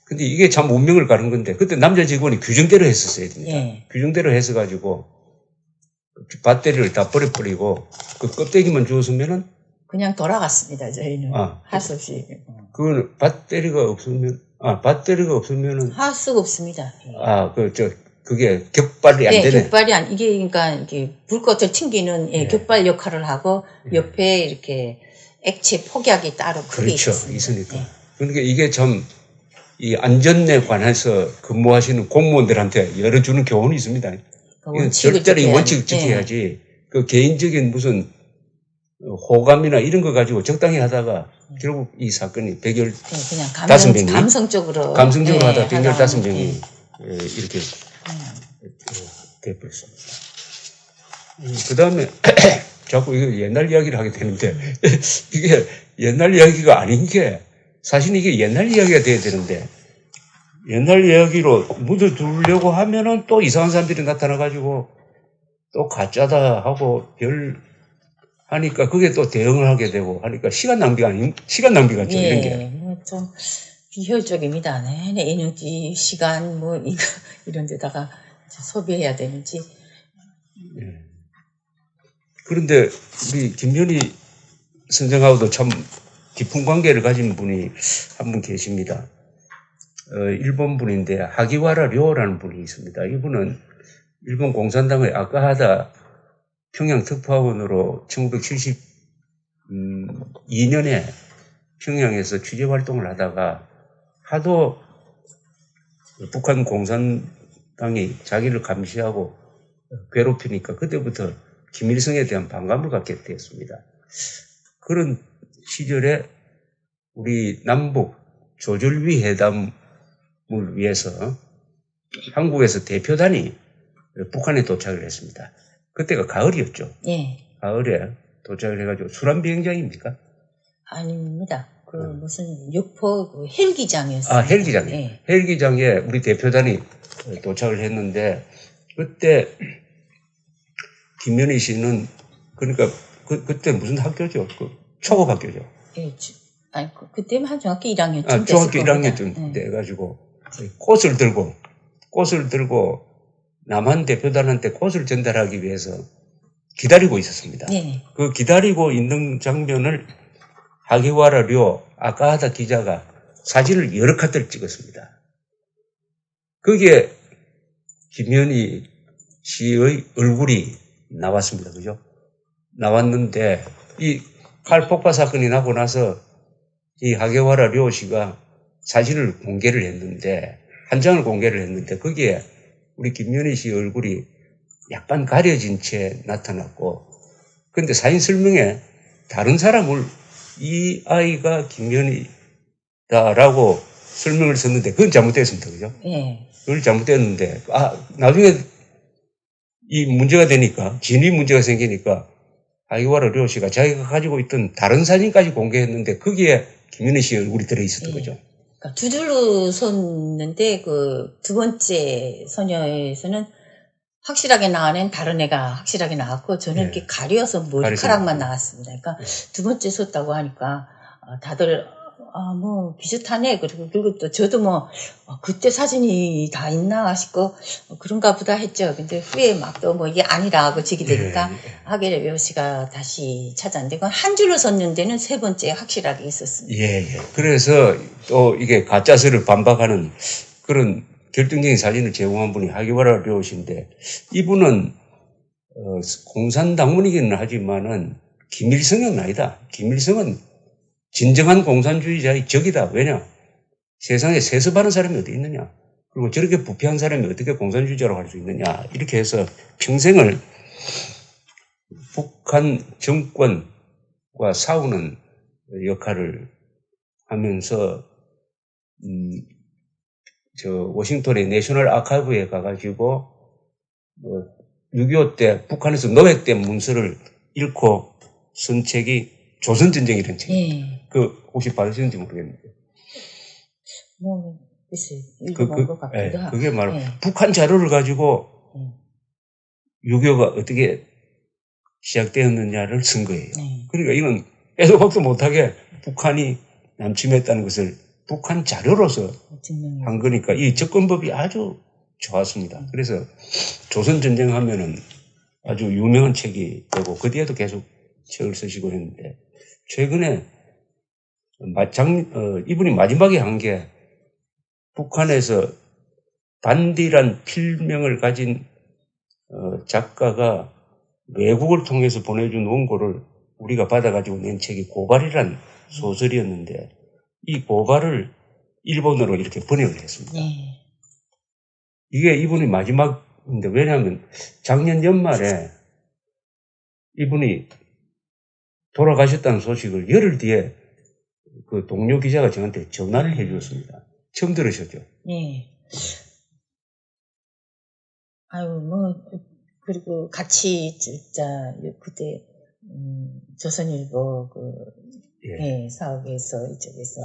근데 이게 참 운명을 가는 건데 그때 남자 직원이 규정대로 했었어야 됩니다. 규정대로 해서 가지고 배터리를 다 버려버리고 그 껍데기만 주었으면은 그냥 돌아갔습니다. 저희는 할 수 없이. 그 배터리가 없으면은 할 수가 없습니다. 그게 격발이 안 되네. 격발이 이게 그러니까 이게 불꽃을 튕기는 격발 역할을 하고 옆에 이렇게 액체 폭약이 따로 크게 있으니까. 그러니까 이게 참 이 안전에 관해서 근무하시는 공무원들한테 열어주는 교훈이 있습니다. 절대로 이 원칙을 지켜야지. 그 개인적인 무슨 호감이나 이런 거 가지고 적당히 하다가 결국 이 사건이 그냥 감성적으로 하다 115명이 이렇게 돼버렸습니다. 그 다음에 자꾸 이거 옛날 이야기를 하게 되는데 이게 옛날 이야기가 아닌 게 사실 이게 옛날 이야기가 돼야 되는데 옛날 이야기로 묻어두려고 하면은 또 이상한 사람들이 나타나가지고 또 가짜다 하고 하니까 그게 또 대응을 하게 되고 하니까 시간 낭비가 죠 이런 게. 좀 비효율적입니다. 내내 에너지, 시간 이런 데다가 소비해야 되는지. 그런데 우리 김현희 선생하고도 참 깊은 관계를 가진 분이 한 분 계십니다. 일본 분인데 하기와라 료라는 분이 있습니다. 이분은 일본 공산당의 아카하다 평양 특파원으로 1972년에 평양에서 취재 활동을 하다가 하도 북한 공산당이 자기를 감시하고 괴롭히니까 그때부터 김일성에 대한 반감을 갖게 되었습니다. 그런 시절에 우리 남북 조절위 회담을 위해서 한국에서 대표단이 북한에 도착을 했습니다. 그때가 가을이었죠. 가을에 도착을 해가지고 수란비행장입니까? 아닙니다. 무슨 육포 헬기장이었어요. 헬기장. 헬기장에 우리 대표단이 도착을 했는데 그때 김현희 씨는 그러니까 그때 무슨 학교죠? 초급 학교죠. 그때만 중학교 1학년쯤 중학교 1학년쯤 돼가지고 꽃을 들고 남한 대표단한테 꽃을 전달하기 위해서 기다리고 있었습니다. 그 기다리고 있는 장면을 하기와라 료 아카하다 기자가 사진을 여러 컷을 찍었습니다. 거기에 김현희 씨의 얼굴이 나왔습니다. 그죠? 나왔는데 이 칼 폭파 사건이 나고 나서 이 하기와라 료 씨가 사진을 공개를 했는데 한 장을 공개를 했는데 거기에 우리 김현희 씨 얼굴이 약간 가려진 채 나타났고 그런데 사진 설명에 다른 사람을 이 아이가 김현희다라고 설명을 썼는데 그건 잘못됐습니다. 그죠? 그걸 잘못됐는데 나중에 이 문제가 되니까 진위 문제가 생기니까 하기와라 료 씨가 자기가 가지고 있던 다른 사진까지 공개했는데 거기에 김현희 씨의 얼굴이 들어있었던 거죠. 그러니까 두 줄로 섰는데 그 두 번째 소녀에서는 확실하게 나온 다른 애가 확실하게 나왔고 저는 이렇게 가려서 머리카락만 나왔습니다. 그러니까 두 번째 섰다고 하니까 다들 뭐, 비슷하네. 그리고 또 저도 뭐, 그때 사진이 다 있나 싶고, 그런가 보다 했죠. 근데 후에 막 또 뭐 이게 아니라고 지게 되니까, 하계레 씨가 다시 찾았는데, 그건 한 줄로 썼는데는 세 번째 확실하게 있었습니다. 예. 그래서 또 이게 가짜스를 반박하는 그런 결정적인 사진을 제공한 분이 하기와라 료시인데, 이분은, 공산당원이기는 하지만은, 김일성은 아니다. 김일성은 진정한 공산주의자의 적이다. 왜냐? 세상에 세습하는 사람이 어디 있느냐? 그리고 저렇게 부패한 사람이 어떻게 공산주의자라고 할 수 있느냐? 이렇게 해서 평생을 북한 정권과 싸우는 역할을 하면서, 워싱턴의 내셔널 아카이브에 가가지고, 6.25 때 북한에서 노획된 문서를 읽고 쓴 책이 조선전쟁이라는 책입니다. 혹시 받으셨는지 모르겠는데. 뭐, 글쎄, 읽어본 것 같기도 하고. 그게 바로 북한 자료를 가지고 6.25가 어떻게 시작되었느냐를 쓴 거예요. 그러니까 이건 빼도 박도 못하게 북한이 남침했다는 것을 북한 자료로서 한 거니까 이 접근법이 아주 좋았습니다. 그래서 조선전쟁 하면은 아주 유명한 책이 되고 그 뒤에도 계속 책을 쓰시고 했는데 최근에 이분이 마지막에 한 게 북한에서 반디란 필명을 가진 작가가 외국을 통해서 보내준 원고를 우리가 받아가지고 낸 책이 고발이란 소설이었는데 이 고발을 일본어로 이렇게 번역을 했습니다. 이게 이분이 마지막인데 왜냐하면 작년 연말에 이분이 돌아가셨다는 소식을 열흘 뒤에 그 동료 기자가 저한테 전화를 해 주었습니다. 처음 들으셨죠? 네. 그리고 같이 진짜 그때 조선일보 사업에서 이쪽에서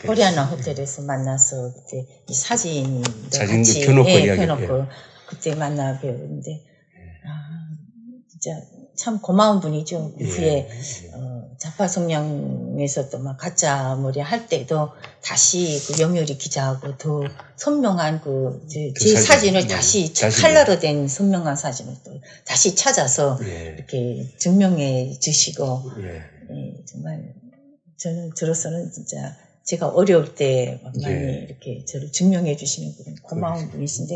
코리아나 호텔에서 만나서 그때 이 사진도 같이 펴놓고 그때 만나 뵈었는데 진짜 참 고마운 분이죠. 그 후에 자파성령에서 또 막 가짜 머리 할 때도 다시 그 영유리 기자하고 더 선명한 제 사진을 다시 칼라로 된 선명한 사진을 또 다시 찾아서 이렇게 증명해 주시고 정말 저는 저로서는 진짜 제가 어려울 때 많이 이렇게 저를 증명해 주시는 그런 고마운 분이신데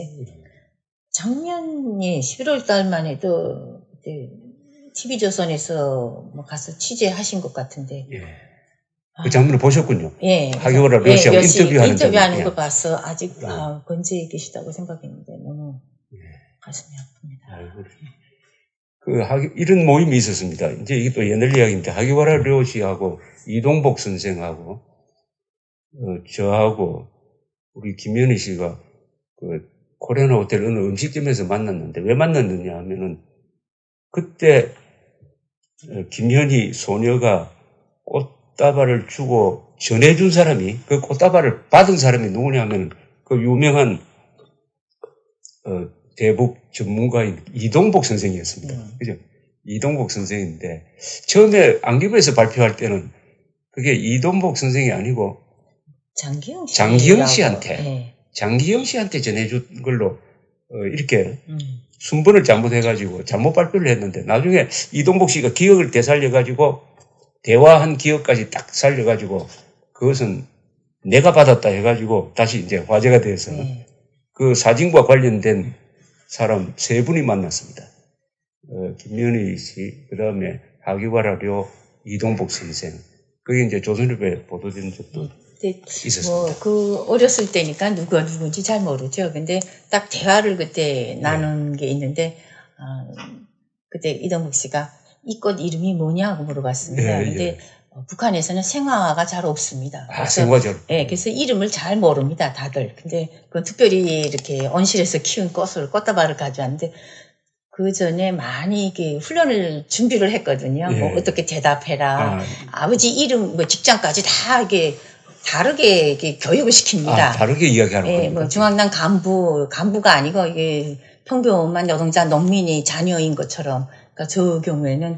작년에 11월 달만 해도 그때 TV조선에서 가서 취재하신 것 같은데 그 장면을 보셨군요. 하기와라 료시하고 인터뷰하는 거 봐서 아직 건재해 계시다고 생각했는데 너무 가슴이 아픕니다. 이런 모임이 있었습니다. 이제 이게 또 옛날 이야기인데 하기와라 료시하고 이동복 선생하고 저하고 우리 김현희 씨가 그 코리아나 호텔 어느 음식점에서 만났는데 왜 만났느냐 하면은 그때 김현희 소녀가 꽃다발을 주고 전해준 사람이 그 꽃다발을 받은 사람이 누구냐 하면 그 유명한 대북 전문가인 이동복 선생이었습니다. 그죠? 이동복 선생인데 처음에 안기부에서 발표할 때는 그게 이동복 선생이 아니고 장기영 씨한테 전해준 걸로 이렇게 순번을 잘못해가지고 잘못 발표를 했는데 나중에 이동복 씨가 기억을 되살려가지고 대화한 기억까지 딱 살려가지고 그것은 내가 받았다 해가지고 다시 이제 화제가 돼서 그 사진과 관련된 사람 3분이 만났습니다. 김현희 씨, 그 다음에 하기와라 료, 이동복 선생. 그게 이제 조선일보에 보도된 적도 있었습니다. 어렸을 때니까 누가 누군지 잘 모르죠. 근데 딱 대화를 그때 나눈 게 있는데, 그때 이동복 씨가 이 꽃 이름이 뭐냐고 물어봤습니다. 근데 북한에서는 생화가 잘 없습니다. 생화죠. 그래서 이름을 잘 모릅니다, 다들. 근데 그건 특별히 이렇게 온실에서 키운 꽃다발을 가져왔는데, 그 전에 많이 이렇게 훈련을 준비를 했거든요. 뭐 어떻게 대답해라. 아버지 이름, 직장까지 다 이게 다르게 이렇게 교육을 시킵니다. 다르게 이야기하는 거예요. 중앙당 간부가 아니고 이게 평범한 노동자 농민이 자녀인 것처럼. 그러니까 저 경우에는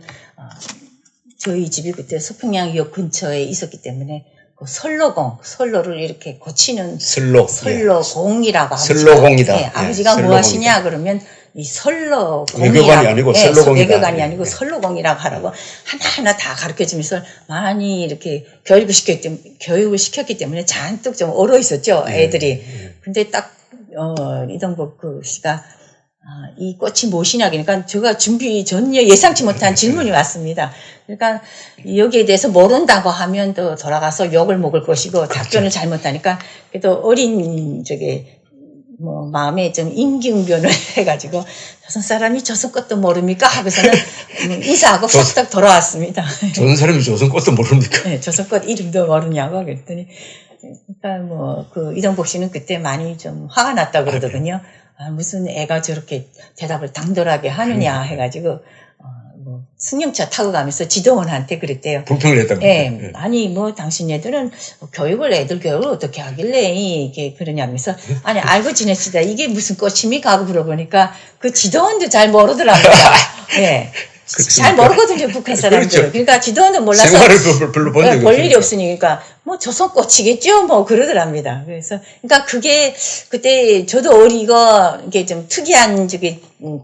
저희 집이 그때 서평양역 근처에 있었기 때문에 그 선로를 이렇게 고치는 예. 선로공이라고 선로공이다. 예, 아버지가 예, 뭐 하시냐 그러면 이 선로공이라고 외교관이 아니고 예, 선로공이다. 외교관이 아니고 예. 선로공이라고 하라고 하나하나 다 가르쳐주면서 많이 이렇게 교육을 시켰기 때문에 잔뜩 좀 얼어 있었죠 애들이. 예. 근데 딱 이동복 그 씨가 이 꽃이 무엇이냐 그러니까 제가 전혀 예상치 못한 질문이 왔습니다. 그러니까 여기에 대해서 모른다고 하면 또 돌아가서 욕을 먹을 것이고 답변을 잘못하니까 그래도 어린 뭐 마음에 좀 임기응변을 해가지고 조선 사람이 조선 것도 모릅니까 하고서는 인사하고 싹싹 돌아왔습니다. 조선 사람이 조선 것도 모릅니까? 네, 조선 것 이름도 모르냐고 그랬더니 그러니까 뭐 그 이동복 씨는 그때 많이 좀 화가 났다 그러더군요. 무슨 애가 저렇게 대답을 당돌하게 하느냐 해가지고 뭐 승용차 타고 가면서 지도원한테 그랬대요. 불평을 했다고. 예, 아니 뭐 당신 애들은 애들 교육을 어떻게 하길래 이게 그러냐면서 아니 알고 지냈시다 이게 무슨 꽃입니까 하고 물어보니까 그 지도원도 잘 모르더라고요. 예. 잘 모르거든요, 북한 사람들은. 그렇죠. 그러니까 지도원도 몰라서. 생활을 별로 본 적이 볼 일이 없으니까, 뭐, 조선꽃이겠죠? 뭐, 그러더랍니다. 그래서, 그러니까 그게, 그때 저도 어리고, 이게 좀 특이한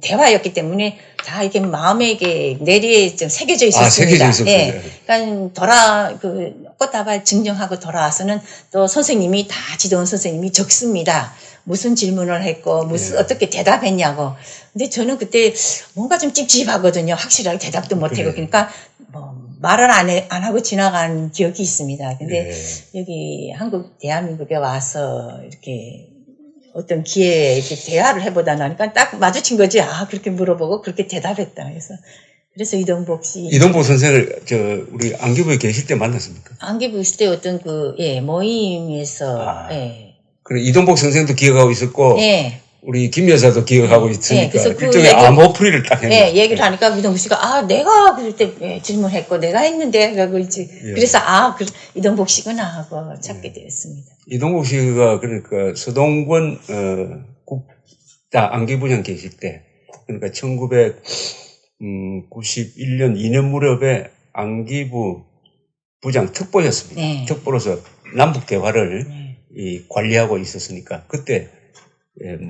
대화였기 때문에 다 이게 마음에 이게 내리에 좀 새겨져 있었습니다. 새겨져 있었군요. 예. 그러니까 꽃다발 증정하고 돌아와서는 또 선생님이 다 지도원 선생님이 적습니다. 무슨 질문을 했고, 어떻게 대답했냐고. 근데 저는 그때 뭔가 좀 찝찝하거든요. 확실하게 대답도 못하고. 그러니까 뭐 말을 안 하고 지나간 기억이 있습니다. 근데 여기 대한민국에 와서 이렇게 어떤 기회에 이렇게 대화를 해보다 나니까 딱 마주친 거지. 그렇게 물어보고 그렇게 대답했다. 그래서 이동복 선생을 우리 안기부에 계실 때 만났습니까? 안기부 있을 때 어떤 모임에서, 그래, 이동복 선생도 기억하고 있었고, 우리 김 여사도 기억하고 있으니까, 그래서 일종의 암호풀이를 딱 했네. 얘기를 하니까 이동복 씨가, 내가 그럴 때 질문했고, 내가 했는데, 그래서, 이동복 씨구나 하고 찾게 되었습니다. 이동복 씨가 그러니까 서동권, 안기부장 계실 때, 그러니까 1991년 2년 무렵에 안기부 부장 특보였습니다. 특보로서 남북 대화를 관리하고 있었으니까 그때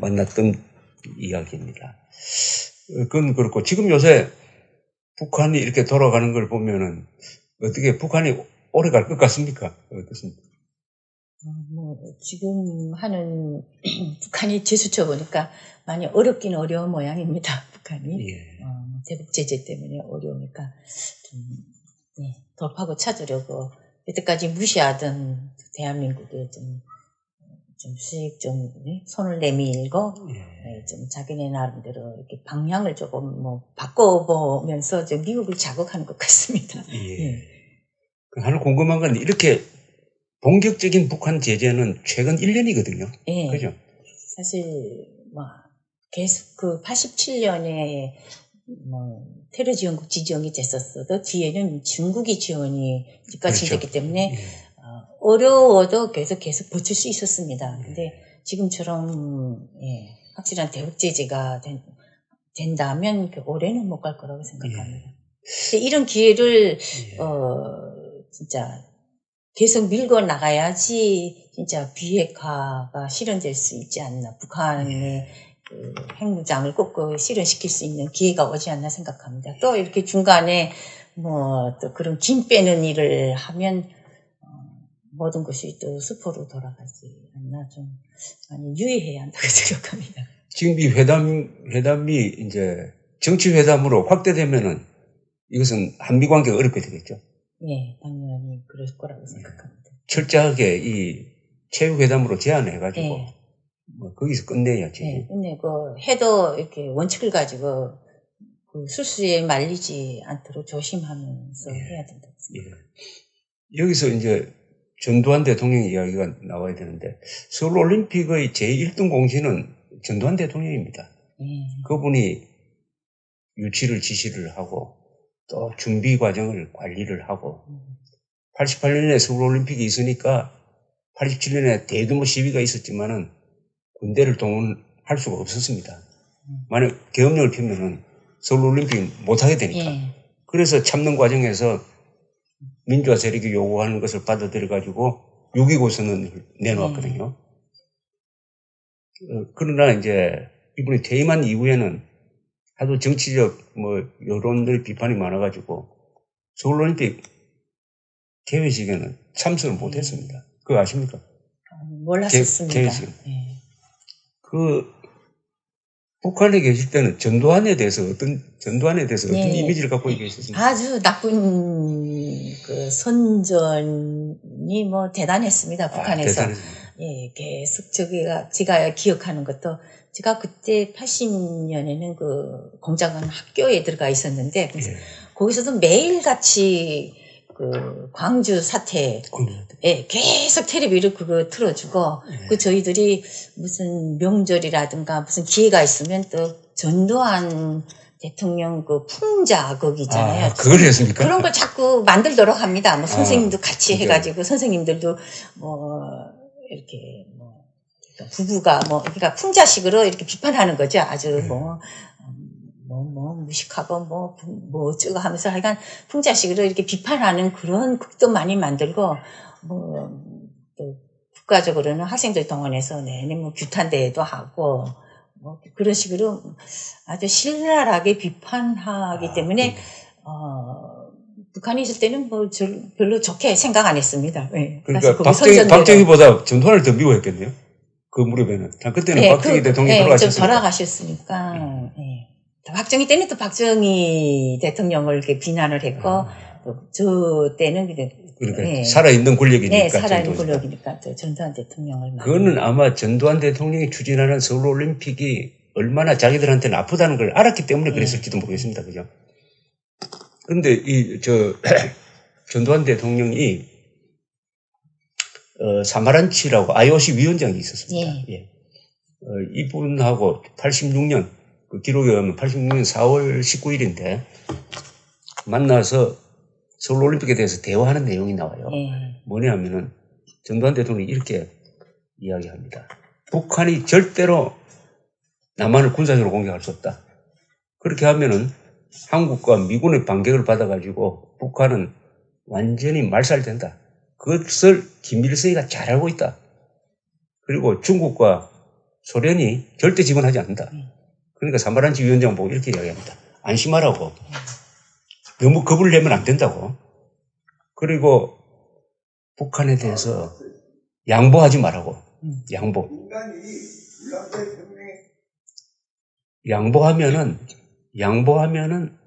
만났던 이야기입니다. 그건 그렇고 지금 요새 북한이 이렇게 돌아가는 걸 보면은 어떻게 북한이 오래 갈 것 같습니까? 어떻습니까? 지금 하는 북한이 제수쳐 보니까 많이 어렵긴 어려운 모양입니다. 북한이 대북 제재 때문에 어려우니까 돌파구 찾으려고 여태까지 무시하던 대한민국에 좀씩 손을 내밀고 좀 자기네 나름대로 이렇게 방향을 조금 바꿔보면서 좀 미국을 자극하는 것 같습니다. 하나 궁금한 건 이렇게 본격적인 북한 제재는 최근 1년이거든요. 그죠? 사실 계속 87년에 테러 지원국 지정이 됐었어도 뒤에는 중국이 지원이 뒷받침됐기 때문에 어려워도 계속 버틸 수 있었습니다. 근데 지금처럼 확실한 대북 제재가 된다면 올해는 못 갈 거라고 생각합니다. 근데 이런 기회를 진짜 계속 밀고 나가야지 진짜 비핵화가 실현될 수 있지 않나. 북한의 핵무장을 꼭 실현시킬 수 있는 기회가 오지 않나 생각합니다. 또 이렇게 중간에 또 그런 김 빼는 일을 하면 모든 것이 또 수포로 돌아가지 않나 좀 많이 유의해야 한다고 생각합니다. 지금 이 회담이 이제 정치회담으로 확대되면은 이것은 한미 관계가 어렵게 되겠죠? 당연히 그럴 거라고 생각합니다. 철저하게 이 최후회담으로 제안해가지고 거기서 끝내야지. 끝내고 해도 이렇게 원칙을 가지고 술수에 말리지 않도록 조심하면서 해야 된다고 생각합니다. 여기서 이제 전두환 대통령 이야기가 나와야 되는데 서울올림픽의 제1등 공신은 전두환 대통령입니다. 그분이 유치를 지시를 하고 또 준비 과정을 관리를 하고 88년에 서울올림픽이 있으니까 87년에 대규모 시위가 있었지만은 군대를 동원할 수가 없었습니다. 만약 계엄령을 피면은 서울올림픽 못하게 되니까. 그래서 참는 과정에서 민주화 세력이 요구하는 것을 받아들여가지고 6.29 선언을 내놓았거든요. 그러나 이제 이분이 퇴임한 이후에는 하도 정치적 여론들 비판이 많아가지고 서울올림픽 개회식에는 참석을 못했습니다. 그거 아십니까? 몰랐었습니다. 개회식. 북한에 계실 때는 전두환에 대해서 어떤 이미지를 갖고 계셨습니까? 아주 나쁜 그 선전이 대단했습니다. 북한에서. 계속 제가 기억하는 것도, 제가 그때 80년에는 그 공작원 학교에 들어가 있었는데, 거기서도 매일같이 그 광주 사태, 계속 텔레비를 그거 틀어주고, 그 저희들이 무슨 명절이라든가 무슨 기회가 있으면 또 전두환 대통령 그 풍자 거기 있잖아요. 그걸 했습니까? 그런 걸 자꾸 만들도록 합니다. 선생님도 같이 해가지고, 선생님들도 이렇게 부부가 그러니까 풍자식으로 이렇게 비판하는 거죠. 아주 무식하고 어쩌고 하면서 하여간 풍자식으로 이렇게 비판하는 그런 극도 많이 만들고, 또 국가적으로는 학생들 동원해서 내내 규탄대회도 하고, 그런 식으로 아주 신랄하게 비판하기 때문에, 북한에 있을 때는 별로 좋게 생각 안 했습니다. 그러니까 박정희보다 전두환을 더 미워했겠네요. 그 무렵에는. 그때는 박정희 대통령이 돌아가셨으니까. 돌아가셨으니까. 박정희 때는 또 박정희 대통령을 이렇게 비난을 했고, 저 때는 그러니까 살아있는 권력이니까. 살아있는 권력이니까 또 전두환 대통령을. 그거는 아마 전두환 대통령이 추진하는 서울올림픽이 얼마나 자기들한테는 아프다는 걸 알았기 때문에 그랬을지도 모르겠습니다. 그죠? 그런데 전두환 대통령이 사마란치라고 IOC 위원장이 있었습니다. 이분하고 86년, 그 기록에 보면 86년 4월 19일인데 만나서 서울올림픽에 대해서 대화하는 내용이 나와요. 뭐냐면은 전두환 대통령이 이렇게 이야기합니다. 북한이 절대로 남한을 군사적으로 공격할 수 없다. 그렇게 하면은 한국과 미군의 반격을 받아가지고 북한은 완전히 말살된다. 그것을 김일성이가 잘 알고 있다. 그리고 중국과 소련이 절대 지원하지 않는다. 그러니까 사마란치 위원장 보고 이렇게 이야기합니다. 안심하라고. 너무 겁을 내면 안 된다고. 그리고 북한에 대해서 양보하지 말라고. 양보하면은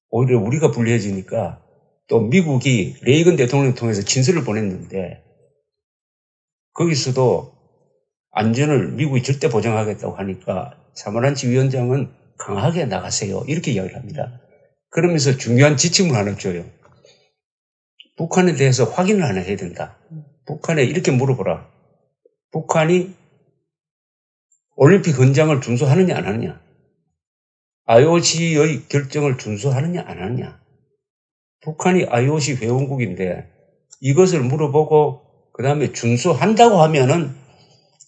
오히려 우리가 불리해지니까, 또 미국이 레이건 대통령을 통해서 친서를 보냈는데 거기서도 안전을 미국이 절대 보장하겠다고 하니까 사마란치 위원장은 강하게 나가세요. 이렇게 이야기를 합니다. 그러면서 중요한 지침을 하나 줘요. 북한에 대해서 확인을 하나 해야 된다. 북한에 이렇게 물어보라. 북한이 올림픽 헌장을 준수하느냐 안 하느냐. IOC의 결정을 준수하느냐 안 하느냐. 북한이 IOC 회원국인데 이것을 물어보고 그 다음에 준수한다고 하면은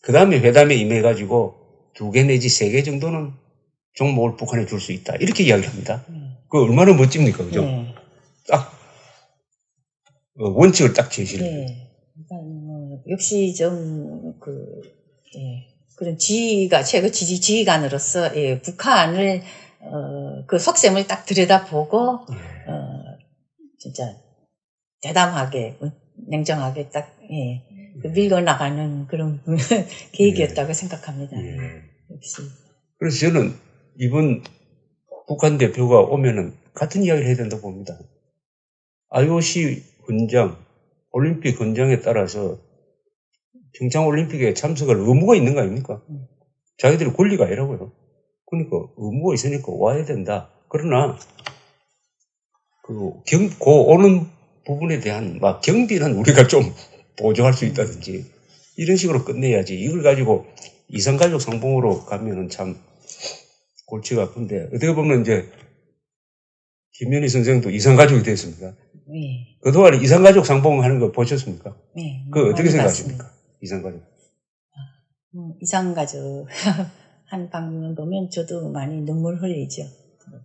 그 다음에 회담에 임해가지고 2개 내지 3개 정도는 종목을 북한에 줄 수 있다. 이렇게 이야기를 합니다. 그 얼마나 멋집니까? 그죠? 딱 원칙을 딱 제시를 해요. 그러니까 역시 좀 그런 지휘관으로서 북한을 그 속셈을 딱 들여다보고 진짜 대담하게 냉정하게 딱 밀고 나가는 그런 계획이었다고 생각합니다. 역시. 그래서 저는 이번 북한 대표가 오면은 같은 이야기를 해야 된다고 봅니다. IOC 헌장, 올림픽 헌장에 따라서 평창올림픽에 참석할 의무가 있는 거 아닙니까? 자기들의 권리가 아니라고요. 그러니까 의무가 있으니까 와야 된다. 그러나 오는 부분에 대한 경비는 우리가 좀 보조할 수 있다든지 이런 식으로 끝내야지. 이걸 가지고 이산가족 상봉으로 가면은 참 골치가 아픈데, 어떻게 보면 이제 김현희 선생도 이산가족이 됐습니다. 그동안 이산가족 상봉하는 거 보셨습니까? 그거 어떻게 생각하십니까? 이산가족. 이산가족 한 방면 보면 저도 많이 눈물 흘리죠.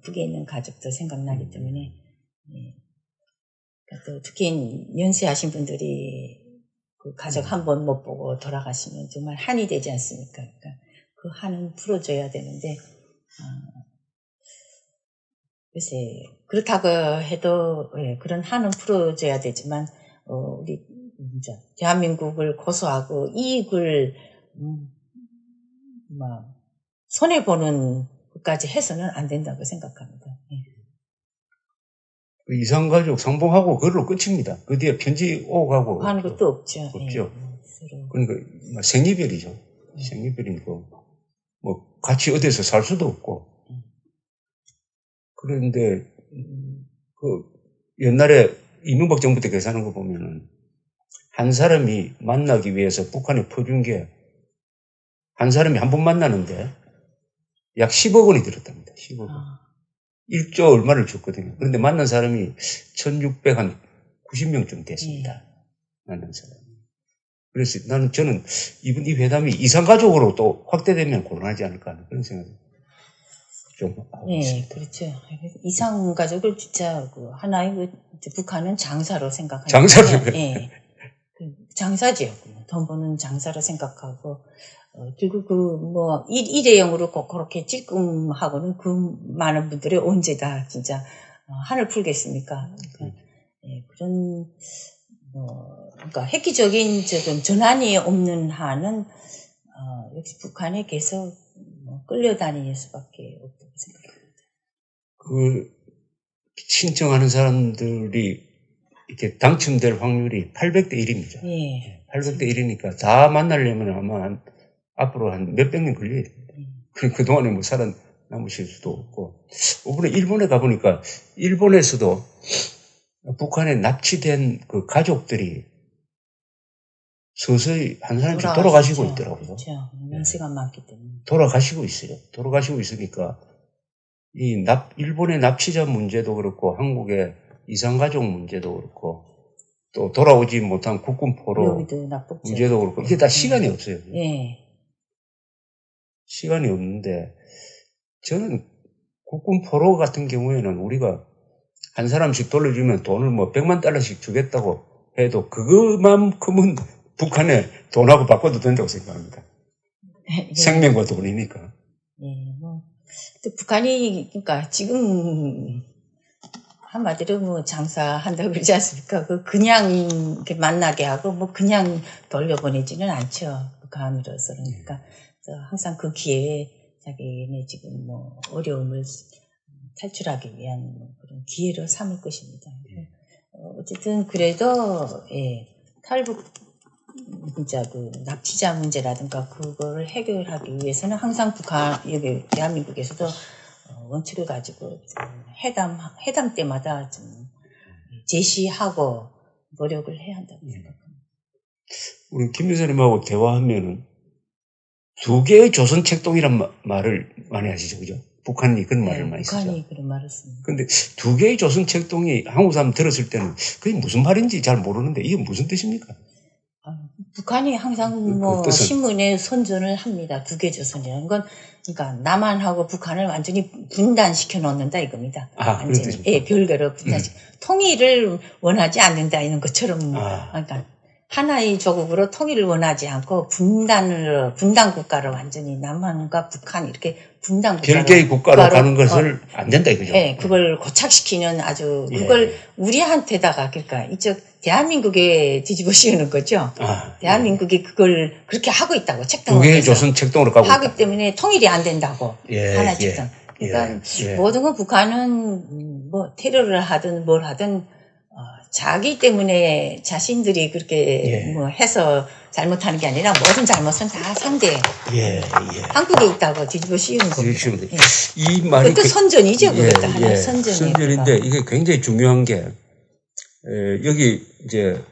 북에 있는 가족도 생각나기 때문에. 또 특히 연세하신 분들이 그 가족 한 번 못 보고 돌아가시면 정말 한이 되지 않습니까? 그러니까 그 한은 풀어줘야 되는데, 글쎄, 그렇다고 해도, 예, 그런 한은 풀어줘야 되지만, 우리, 대한민국을 고소하고 이익을, 손해보는 것까지 해서는 안 된다고 생각합니다. 예. 그 이산가족 상봉하고 그걸로 끝입니다. 그 뒤에 편지 오고 가고. 하는 것도 없죠. 없죠. 서로. 그러니까 생이별이죠. 생이별이고, 뭐, 같이 어디서 살 수도 없고. 그런데, 옛날에 이명박 정부 때 계산한 거 보면은, 한 사람이 만나기 위해서 북한에 퍼준 게, 한 사람이 한 번 만나는데, 약 10억 원이 들었답니다. 10억 원. 1조 얼마를 줬거든요. 그런데 만난 사람이 1690명쯤 됐습니다. 만난 사람이. 그래서 저는 이 회담이 이산가족으로 또 확대되면 곤란하지 않을까 하는 그런 생각을 좀 하고 있습니다. 그렇죠. 이산가족을 진짜 하나의 북한은 장사로 생각하니까. 장사로. 예. 장사지요. 돈 버는 장사로 생각하고, 그리고 일회용으로 꼭 그렇게 찔끔하고는 그 많은 분들이 언제 다 진짜 한을 풀겠습니까? 그러니까, 그러니까 획기적인 전환이 없는 한은, 역시 북한에 계속 끌려다닐 수밖에 없다고 생각합니다. 신청하는 사람들이 이렇게 당첨될 확률이 800대 1입니다. 예. 800대 1이니까 다 만나려면 아마 앞으로 한 몇백 년 걸려야 됩니다. 그동안에 뭐 살아남으실 수도 없고. 이번에 일본에 가보니까 일본에서도 북한에 납치된 그 가족들이 서서히 한 사람씩 돌아가시고 있더라고요. 그렇죠. 연세가 많기 때문에. 돌아가시고 있어요. 돌아가시고 있으니까 일본의 납치자 문제도 그렇고 한국의 이산가족 문제도 그렇고 또 돌아오지 못한 국군 포로 문제도 그렇고 이게 다 시간이 없어요. 예. 시간이 없는데 저는 국군 포로 같은 경우에는 우리가 한 사람씩 돌려주면 돈을 뭐 100만 달러씩 주겠다고 해도 그것만큼은 북한에 돈하고 바꿔도 된다고 생각합니다. 예. 생명과 돈이니까. 예. 또 북한이 그러니까 지금 한마디로 장사한다고 그러지 않습니까? 그냥 이렇게 만나게 하고 그냥 돌려보내지는 않죠. 북한으로서는. 그러니까 항상 그 기회에 자기네 지금 어려움을 탈출하기 위한 그런 기회로 삼을 것입니다. 어쨌든 그래도 탈북 진짜 납치자 문제라든가 그거를 해결하기 위해서는 항상 여기 대한민국에서도 원칙을 가지고 회담 때마다 좀 제시하고 노력을 해야 한다고 생각합니다. 우리 김 여사님하고 대화하면은 2개의 조선 책동이란 말을 많이 하시죠, 그죠? 북한이 그런 말을 많이 쓰죠. 북한이 그런 말을 씁니다. 근데 2개의 조선 책동이 한국 사람 들었을 때는 그게 무슨 말인지 잘 모르는데 이게 무슨 뜻입니까? 북한이 항상 신문에 선전을 합니다. 2개 조선이라는 건 그러니까 남한하고 북한을 완전히 분단시켜 놓는다 이겁니다. 완전히 별개로 분단시켜. 통일을 원하지 않는다 이런 것처럼 그러니까 하나의 조국으로 통일을 원하지 않고 분단 국가로 완전히 남한과 북한 이렇게 분단 국가로 별개의 국가로 가는 것을 안 된다 이거죠. 네, 그걸 고착시키는 아주 그걸 우리한테다가 그러니까 이쪽 대한민국에 뒤집어 씌우는 거죠. 대한민국이 그걸 그렇게 하고 있다고 책동을 2개의 조선 책동으로 가고 하기 있다. 때문에 통일이 안 된다고 하나 책동. 그러니까 모든 건 북한은 테러를 하든 뭘 하든 자기 때문에 자신들이 그렇게 해서 잘못하는 게 아니라 모든 잘못은 다 상대 한국에 있다고 뒤집어 씌우는 겁니다. 이 말이 그것도 선전이죠. 그것도 하나의 선전인데 이게 굉장히 중요한 게 여기 이제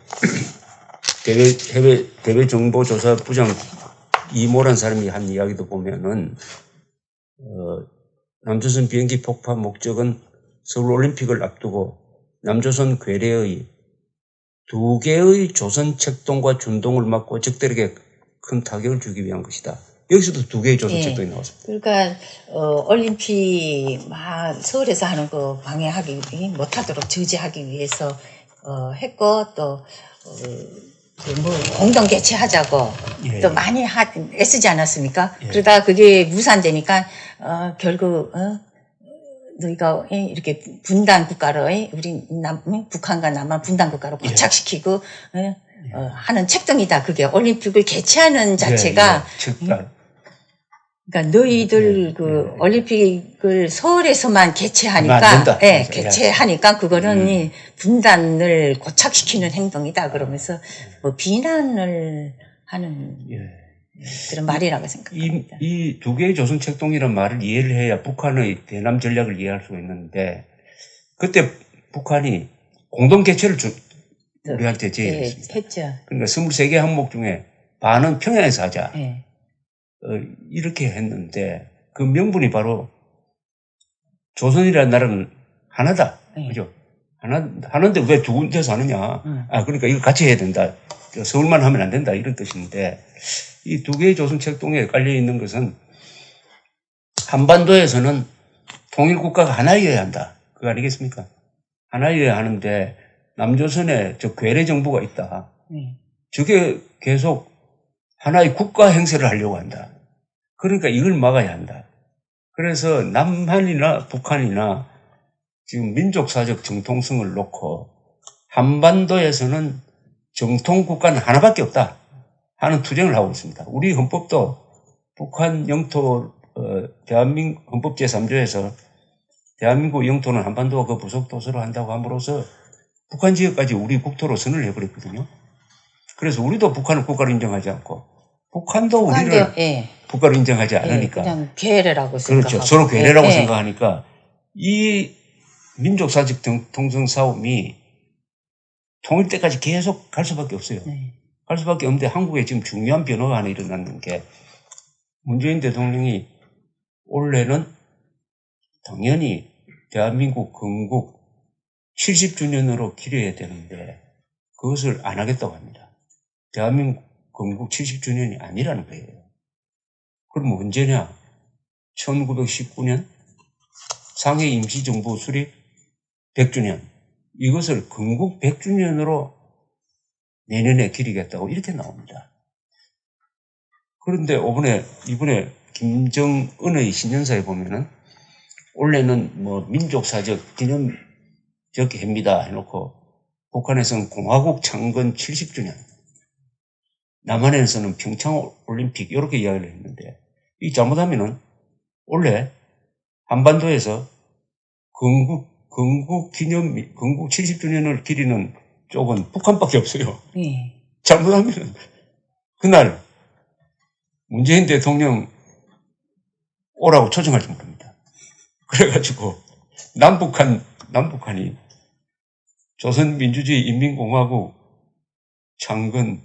대외 정보조사부장 이모란 사람이 한 이야기도 보면은 남조선 비행기 폭파 목적은 서울 올림픽을 앞두고 남조선 괴뢰의 2개의 조선 책동과 준동을 막고 적들에게 큰 타격을 주기 위한 것이다. 여기서도 2개의 조선 책동이 나왔습니다. 그러니까 올림픽 서울에서 하는 거 방해하기 못하도록 저지하기 위해서 했고 또 뭐 공동 개최하자고 예, 또 예. 많이 애쓰지 않았습니까? 예. 그러다 그게 무산되니까 결국 너희가 이렇게 분단 국가로 우리 북한과 남한 분단 국가로 고착시키고 하는 책동이다. 그게 올림픽을 개최하는 자체가 그러니까 너희들 그 올림픽을 서울에서만 개최하니까 개최하니까 그거는 분단을 고착시키는 행동이다. 그러면서 뭐 비난을 하는 그런 말이라고 생각합니다. 이 두 개의 조선 책동이라는 말을 이해를 해야 북한의 대남 전략을 이해할 수 있는데 그때 북한이 공동 개최를 우리한테 제의했습니다. 했죠. 그러니까 23개 항목 중에 반은 평양에서 하자. 네. 이렇게 했는데 그 명분이 바로 조선이라는 나라는 하나다. 그죠? 하나인데 왜 두 군데서 하느냐. 그러니까 이거 같이 해야 된다. 서울만 하면 안 된다. 이런 뜻인데 이 두 개의 조선 책동에 깔려 있는 것은 한반도에서는 통일국가가 하나여야 한다. 그거 아니겠습니까? 하나여야 하는데 남조선에 저 괴뢰 정부가 있다. 저게 계속 하나의 국가 행세를 하려고 한다. 그러니까 이걸 막아야 한다. 그래서 남한이나 북한이나 지금 민족사적 정통성을 놓고 한반도에서는 정통국가는 하나밖에 없다 하는 투쟁을 하고 있습니다. 우리 헌법도 북한 영토 대한민국 헌법 제3조에서 대한민국 영토는 한반도와 그 부속 도서로 한다고 함으로써 북한 지역까지 우리 국토로 선을 해버렸거든요. 그래서 우리도 북한을 국가로 인정하지 않고 북한도 우리를 국가로 인정하지 않으니까 그냥 괴뢰라고 생각하고 그렇죠. 서로 괴뢰라고 생각하니까 이 민족사적 정통성 싸움이 통일 때까지 계속 갈 수밖에 없어요. 갈 수밖에 없는데 한국에 지금 중요한 변화가 하나 일어났는 게 문재인 대통령이 올해는 당연히 대한민국 건국 70주년으로 기려야 되는데 그것을 안 하겠다고 합니다. 대한민국 건국 70주년이 아니라는 거예요. 그럼 언제냐? 1919년 상해 임시정부 수립 100주년. 이것을 건국 100주년으로 내년에 기리겠다고 이렇게 나옵니다. 그런데 이번에 김정은의 신년사에 보면은 원래는 뭐 민족사적 기념적 해입니다 해놓고 북한에서는 공화국 창건 70주년, 남한에서는 평창올림픽 이렇게 이야기를 했는데 이 잘못하면은 원래 한반도에서 건국 70주년을 기리는 쪽은 북한밖에 없어요. 잘못하면은 그날 문재인 대통령 오라고 초청할지 모릅니다. 그래가지고 남북한이 조선민주주의 인민공화국 창건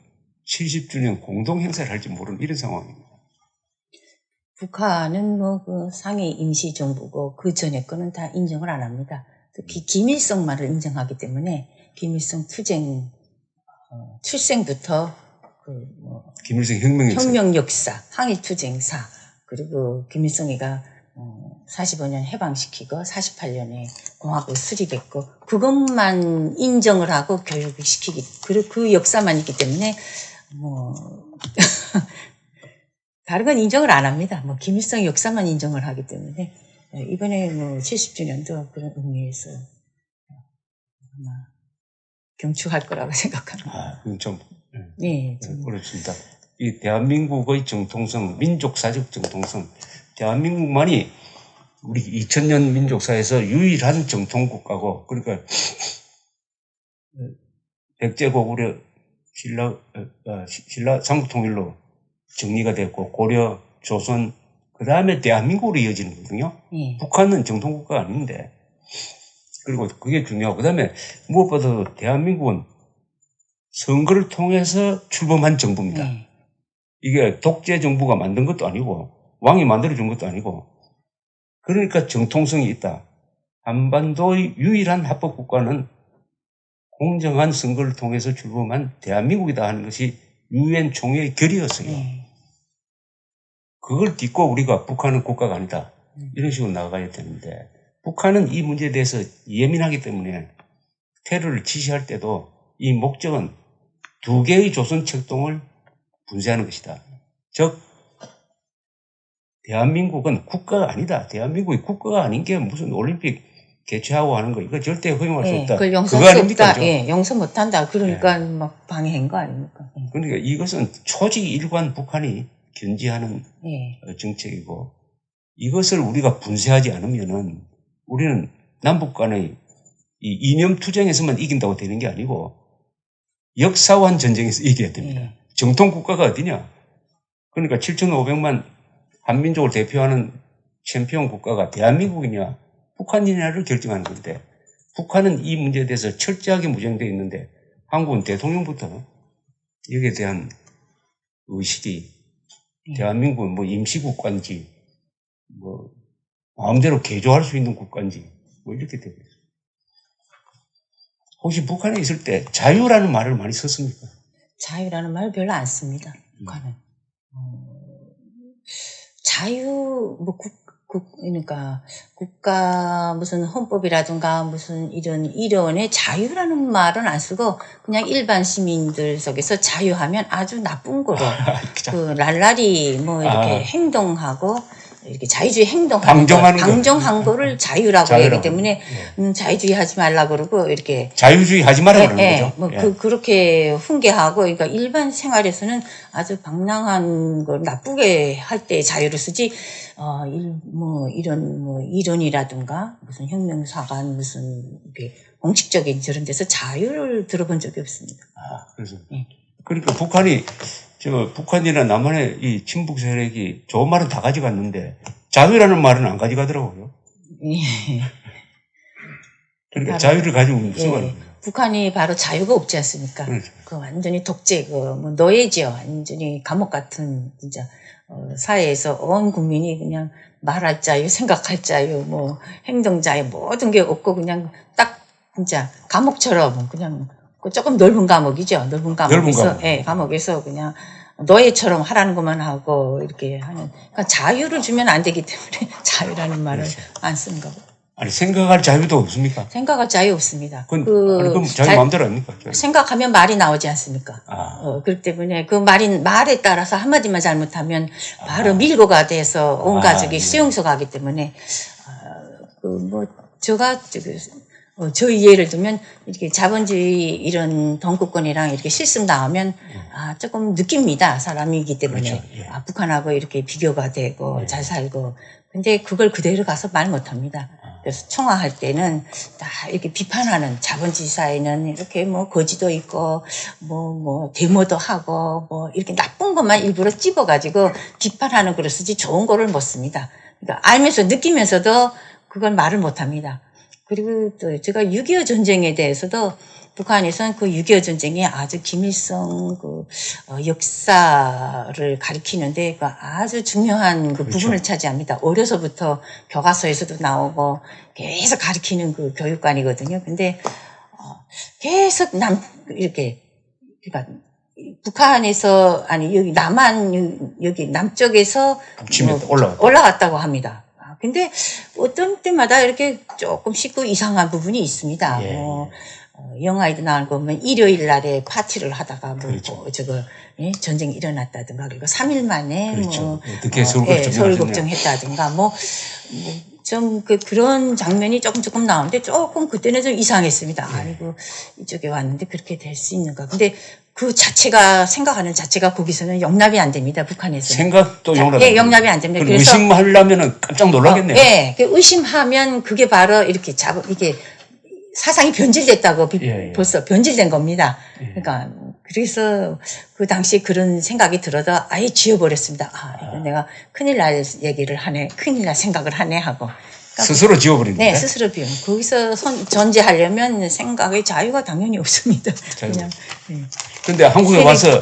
70주년 공동 행사를 할지 모르는 이런 상황입니다. 북한은 뭐 그 상해 임시정부고 그 전에 거는 다 인정을 안 합니다. 특히 김일성만을 인정하기 때문에 김일성 투쟁 출생부터 김일성 혁명 역사, 항일 투쟁사 그리고 김일성이가 45년 해방시키고 48년에 공화국 수립했고 그것만 인정을 하고 교육을 시키기 그 역사만 있기 때문에 뭐 다른 건 인정을 안 합니다. 뭐 김일성 역사만 인정을 하기 때문에 이번에 뭐 70주년도 그런 의미에서 아마 경축할 거라고 생각합니다. 그건 좀 그렇습니다. 이 대한민국의 정통성, 민족사적 정통성, 대한민국만이 우리 2000년 민족사에서 유일한 정통국가고, 그러니까 백제고구려 신라 삼국통일로 정리가 됐고 고려, 조선, 그 다음에 대한민국으로 이어지는 거거든요. 북한은 정통국가가 아닌데, 그리고 그게 중요하고, 그 다음에 무엇보다도 대한민국은 선거를 통해서 출범한 정부입니다. 이게 독재 정부가 만든 것도 아니고 왕이 만들어준 것도 아니고 그러니까 정통성이 있다. 한반도의 유일한 합법국가는 공정한 선거를 통해서 출범한 대한민국이다 하는 것이 유엔 총회의 결의였어요. 그걸 딛고 우리가 북한은 국가가 아니다. 이런 식으로 나가야 되는데 북한은 이 문제에 대해서 예민하기 때문에 테러를 지시할 때도 이 목적은 두 개의 조선 책동을 분쇄하는 것이다. 즉 대한민국은 국가가 아니다. 대한민국이 국가가 아닌 게 무슨 올림픽 개최하고 하는 거 이거 절대 허용할 수 없다. 그걸 용서할 수 없다. 예, 용서 못한다. 그러니까 막 방해한 거 아닙니까? 예. 그러니까 이것은 초지 일관 북한이 견지하는 예. 정책이고 이것을 우리가 분쇄하지 않으면은 우리는 남북 간의 이 이념 투쟁에서만 이긴다고 되는 게 아니고 역사관 전쟁에서 이겨야 됩니다. 예. 정통 국가가 어디냐? 그러니까 7,500만 한민족을 대표하는 챔피언 국가가 대한민국이냐 북한이냐를 결정하는 건데 북한은 이 문제에 대해서 철저하게 무장되어 있는데 한국은 대통령부터 여기에 대한 의식이 대한민국은 뭐 임시국가인지 뭐 마음대로 개조할 수 있는 국가인지 뭐 이렇게 되고 있어요. 혹시 북한에 있을 때 자유라는 말을 많이 썼습니까? 자유라는 말 별로 안 씁니다. 북한은. 자유, 뭐, 그러니까, 국가, 무슨 헌법이라든가, 무슨 이런 일원의 자유라는 말은 안 쓰고, 그냥 일반 시민들 속에서 자유하면 아주 나쁜 거로, 그, 랄랄이 뭐, 이렇게 행동하고, 이렇게 자유주의 행동하는 방종한 거를 자유라고 하기 때문에 자유주의 하지 말라 그러고 이렇게 자유주의 하지 말라 그러는 거죠. 뭐 그렇게 훈계하고 그러니까 일반 생활에서는 아주 방랑한 걸 나쁘게 할 때 자유를 쓰지 뭐 이런 뭐 이론이라든가 무슨 혁명사관 무슨 이렇게 공식적인 저런 데서 자유를 들어본 적이 없습니다. 그래서 그러니까 북한이나 남한의 이 친북 세력이 좋은 말은 다 가져갔는데 자유라는 말은 안 가져가더라고요. 그러니까 자유를 가지고 무슨 말이에요? 북한이 바로 자유가 없지 않습니까? 그렇죠. 그 완전히 독재, 뭐 노예지요. 완전히 감옥 같은 진짜 사회에서 온 국민이 그냥 말할 자유, 생각할 자유, 뭐 행동 자유 모든 게 없고 그냥 딱 진짜 감옥처럼 그냥 조금 넓은 감옥이죠. 넓은 감옥에서, 감옥에서 그냥 노예처럼 하라는 것만 하고 이렇게 하는. 그러니까 자유를 주면 안 되기 때문에 자유라는 말을 안 쓰는 거고. 아니 생각할 자유도 없습니까? 생각할 자유 없습니다. 그럼 자유 마음대로 아닙니까? 생각하면 말이 나오지 않습니까? 그렇기 때문에 그 말에 따라서 한마디만 잘못하면 바로 밀고가 돼서 온 가족이 수용소 가기 때문에 저희 예를 들면 이렇게 자본주의 이런 동구권이랑 이렇게 실습 나오면 조금 느낍니다. 사람이기 때문에 그렇죠. 북한하고 이렇게 비교가 되고 잘 살고 근데 그걸 그대로 가서 말 못합니다. 그래서 청화할 때는 다 이렇게 비판하는 자본주의 사회는 이렇게 뭐 거지도 있고 뭐 데모도 하고 뭐 이렇게 나쁜 것만 일부러 찝어가지고 비판하는 글을 쓰지 좋은 거를 못 씁니다. 그러니까 알면서 느끼면서도 그걸 말을 못합니다. 그리고 또 제가 6.25 전쟁에 대해서도 북한에서는 그 6.25 전쟁이 아주 김일성 역사를 가리키는데 그 아주 중요한 그 부분을 차지합니다. 어려서부터 교과서에서도 나오고 계속 가리키는 그 교육관이거든요. 근데 계속 이렇게 그러니까 북한에서 아니 여기 여기 남쪽에서 올라갔다고 합니다. 근데 어떤 때마다 이렇게 조금씩 그 이상한 부분이 있습니다. 영화에도 나오고 보면 일요일 날에 파티를 하다가 전쟁이 일어났다든가 그리고 3일 만에 어떻게 서울 걱정했다든가 좀 그런 장면이 조금 나오는데 조금 그때는 좀 이상했습니다. 아니고 이쪽에 왔는데 그렇게 될 수 있는가. 근데 그 자체가 생각하는 자체가 거기서는 용납이 안 됩니다. 북한에서는. 생각도 용납이 안 됩니다. 그래서 의심하려면은 깜짝 놀라겠네요. 의심하면 그게 바로 이렇게 이게 사상이 변질됐다고 벌써 변질된 겁니다. 그러니까 그래서 그 당시에 그런 생각이 들어도 아예 지워버렸습니다. 이거 내가 큰일 날 얘기를 하네, 큰일 날 생각을 하네 하고. 그러니까 스스로 지워버린 거예요? 네, 스스로 비운. 거기서 존재하려면 생각의 자유가 당연히 없습니다. 그냥. 근데 한국에 와서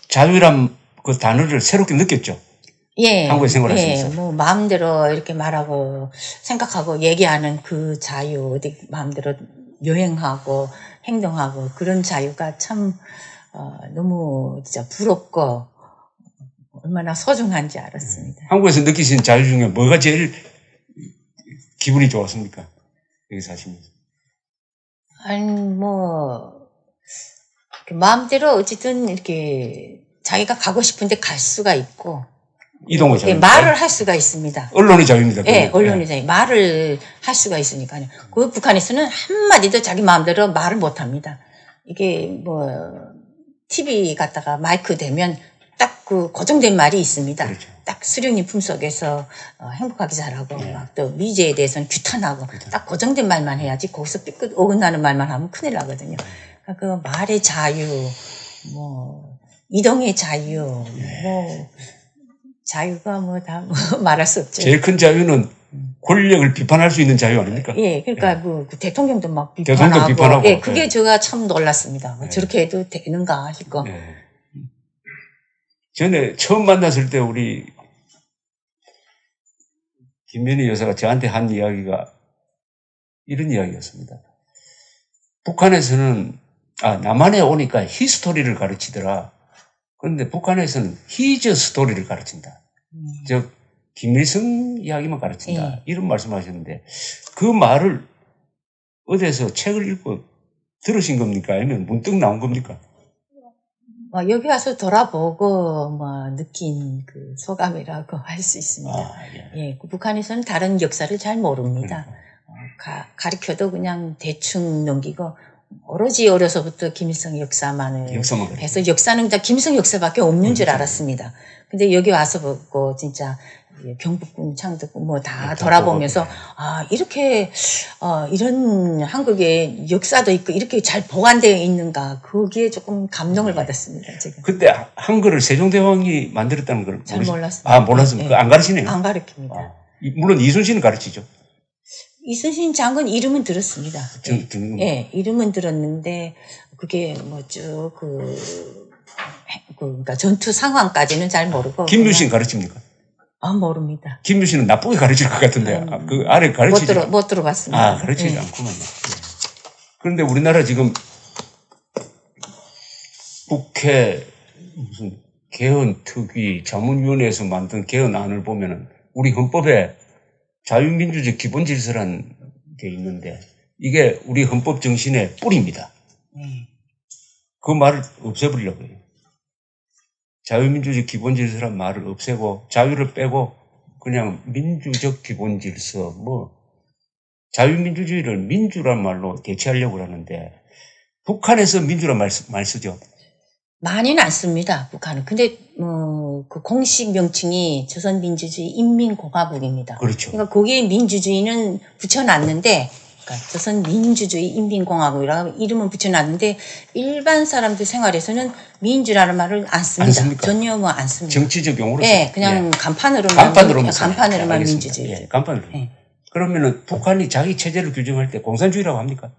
자유란 그 단어를 새롭게 느꼈죠? 한국에 생활하시면서. 마음대로 이렇게 말하고 생각하고 얘기하는 그 자유, 어디 마음대로 여행하고 행동하고 그런 자유가 참 너무 진짜 부럽고 얼마나 소중한지 알았습니다. 한국에서 느끼신 자유 중에 뭐가 제일 기분이 좋았습니까? 여기 사시면서. 아니, 마음대로 어쨌든 이렇게 자기가 가고 싶은데 갈 수가 있고, 이동의 예, 자유. 말을 할 수가 있습니다. 언론의 자유입니다. 예, 언론의 자유. 말을 할 수가 있으니까요. 그 북한에서는 한마디도 자기 마음대로 말을 못 합니다. 이게 TV 갖다가 마이크 대면 딱 그 고정된 말이 있습니다. 그렇죠. 딱 수령님 품속에서 행복하게 자라고, 막 또 미제에 대해서는 규탄하고, 딱 고정된 말만 해야지, 거기서 삐끗 어긋나는 말만 하면 큰일 나거든요. 그러니까 그 말의 자유, 이동의 자유, 자유가 다 말할 수 없죠. 제일 큰 자유는 권력을 비판할 수 있는 자유 아닙니까? 예, 그러니까 그 대통령도 막 대통령도 비판하고. 예, 그게 제가 참 놀랐습니다. 저렇게 해도 되는가 싶고. 전에 처음 만났을 때 우리 김연희 여사가 저한테 한 이야기가 이런 이야기였습니다. 북한에서는 남한에 오니까 히스토리를 가르치더라. 그런데 북한에서는 히즈 스토리를 가르친다. 즉 김일성 이야기만 가르친다. 이런 말씀하셨는데 그 말을 어디서 책을 읽고 들으신 겁니까? 아니면 문득 나온 겁니까? 여기 와서 돌아보고 느낀 그 소감이라고 할 수 있습니다. 예, 북한에서는 다른 역사를 잘 모릅니다. 가르쳐도 그냥 대충 넘기고 오로지 어려서부터 김일성 역사만을 해서 역사는 다 김일성 역사밖에 없는 줄 알았습니다. 근데 여기 와서 보고 진짜 경복궁, 창덕궁 다 돌아보면서 이렇게 이런 한국의 역사도 있고 이렇게 잘 보관되어 있는가, 거기에 조금 감동을 받았습니다. 제가. 그때 한글을 세종대왕이 만들었다는 걸 잘 몰랐습니다. 몰랐습니까? 네. 안 가르치네요. 안 가르칩니다. 물론 이순신은 가르치죠. 이순신 장군 이름은 들었습니다. 예, 이름은 들었는데 그게 그러니까 전투 상황까지는 잘 모르고. 김유신 가르칩니까? 모릅니다. 김유신은 나쁘게 가르칠 것 같은데 그 아래 가르치지 못 들어봤습니다. 가르치지 않구만요. 그런데 우리나라 지금 국회 무슨 개헌특위 자문위원회에서 만든 개헌안을 보면은 우리 헌법에 자유민주적 기본질서라는 게 있는데 이게 우리 헌법 정신의 뿌리입니다. 그 말을 없애버리려고 해요. 자유민주적 기본질서란 말을 없애고 자유를 빼고 그냥 민주적 기본질서 자유민주주의를 민주란 말로 대체하려고 하는데 북한에서 민주란 말 쓰죠. 많이는 안 씁니다, 북한은. 근데 그 공식 명칭이 조선민주주의 인민공화국입니다. 그렇죠. 그러니까 거기에 민주주의는 붙여놨는데, 그러니까 조선민주주의 인민공화국이라고 이름은 붙여놨는데 일반 사람들 생활에서는 민주라는 말을 안 씁니다. 전혀 안 씁니다. 정치적 용어로. 네, 그냥 간판으로만 민주주의. 예, 간판으로. 그러면은 북한이 자기 체제를 규정할 때 공산주의라고 합니까?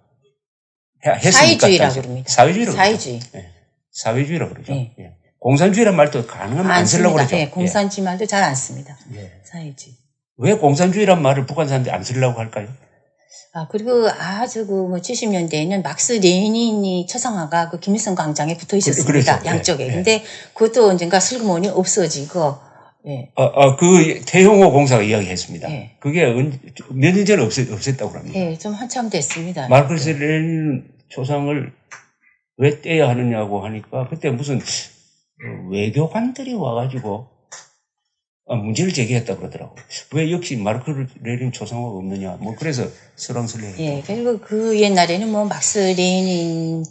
사회주의라고 그럽니다. 사회주의. 사회주의라고 그러죠. 공산주의란 말도 가능하면 안 쓰려고 그러죠. 공산주의 말도 잘 안 씁니다. 사회주의. 왜 공산주의란 말을 북한 사람들이 안 쓰려고 할까요? 그리고 아주 70년대에는 막스 레닌이 초상화가 그 김일성 광장에 붙어 있었습니다. 양쪽에. 근데 그것도 언젠가 슬그머니 없어지고, 그 태용호 공사가 이야기했습니다. 그게 몇 년 전에 없앴다고 합니다. 좀 한참 됐습니다. 마르크스 레닌 초상을 왜 떼야 하느냐고 하니까 그때 무슨 외교관들이 와가지고 문제를 제기했다고 그러더라고요. 왜 역시 마르크스 레닌 초상화가 없느냐. 그래서 설왕설래했죠. 그리고 그 옛날에는 막스 레닌을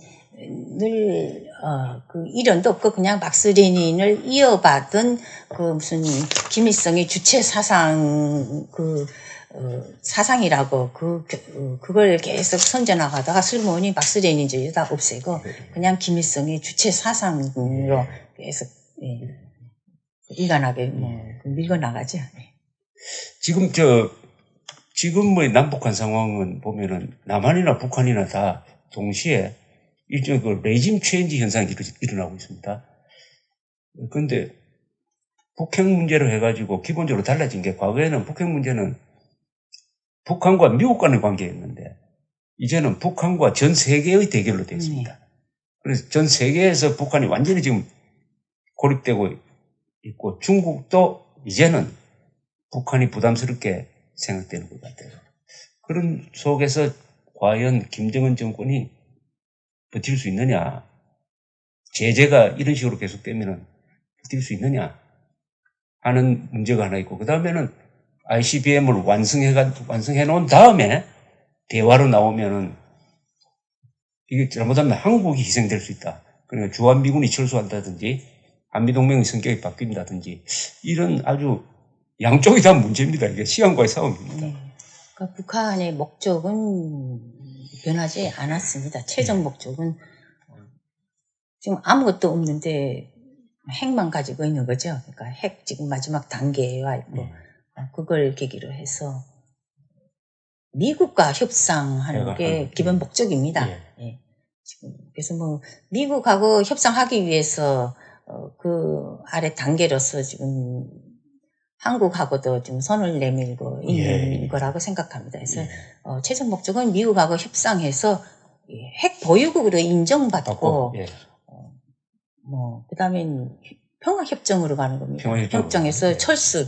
그 이론도 없고 그냥 막스 레닌을 이어받은 그 무슨 김일성의 주체 사상 사상이라고 그걸 계속 선전하다가 슬그머니 막스 레닌주의 다 없애고 그냥 김일성의 주체 사상으로 계속 일관하게 밀고 나가죠. 지금 남북한 상황은 보면은 남한이나 북한이나 다 동시에 일종의 그 레짐 체인지 현상이 일어나고 있습니다. 그런데 북핵 문제로 해가지고 기본적으로 달라진 게 과거에는 북핵 문제는 북한과 미국 간의 관계였는데 이제는 북한과 전 세계의 대결로 되어 있습니다. 그래서 전 세계에서 북한이 완전히 지금 고립되고 있고 중국도 이제는 북한이 부담스럽게 생각되는 것 같아요. 그런 속에서 과연 김정은 정권이 버틸 수 있느냐. 제재가 이런 식으로 계속되면 버틸 수 있느냐 하는 문제가 하나 있고, 그 다음에는 ICBM을 완성해 놓은 다음에 대화로 나오면은 이게 잘못하면 한국이 희생될 수 있다. 그러니까 주한미군이 철수한다든지 한미동맹의 성격이 바뀐다든지 이런 아주 양쪽이 다 문제입니다. 이게 시간과의 싸움입니다. 그러니까 북한의 목적은 변하지 않았습니다. 최종 목적은 지금 아무것도 없는데 핵만 가지고 있는 거죠. 그러니까 핵 지금 마지막 단계에 와 있고 그걸 계기로 해서 미국과 협상하는 게 기본 목적입니다. 예. 지금 그래서 뭐 미국하고 협상하기 위해서 그 아래 단계로서 지금 한국하고도 좀 손을 내밀고 있는 거라고 생각합니다. 그래서 최종 목적은 미국하고 협상해서 핵 보유국으로 인정받고 뭐 그다음에 평화협정으로 가는 겁니다. 평화협정에서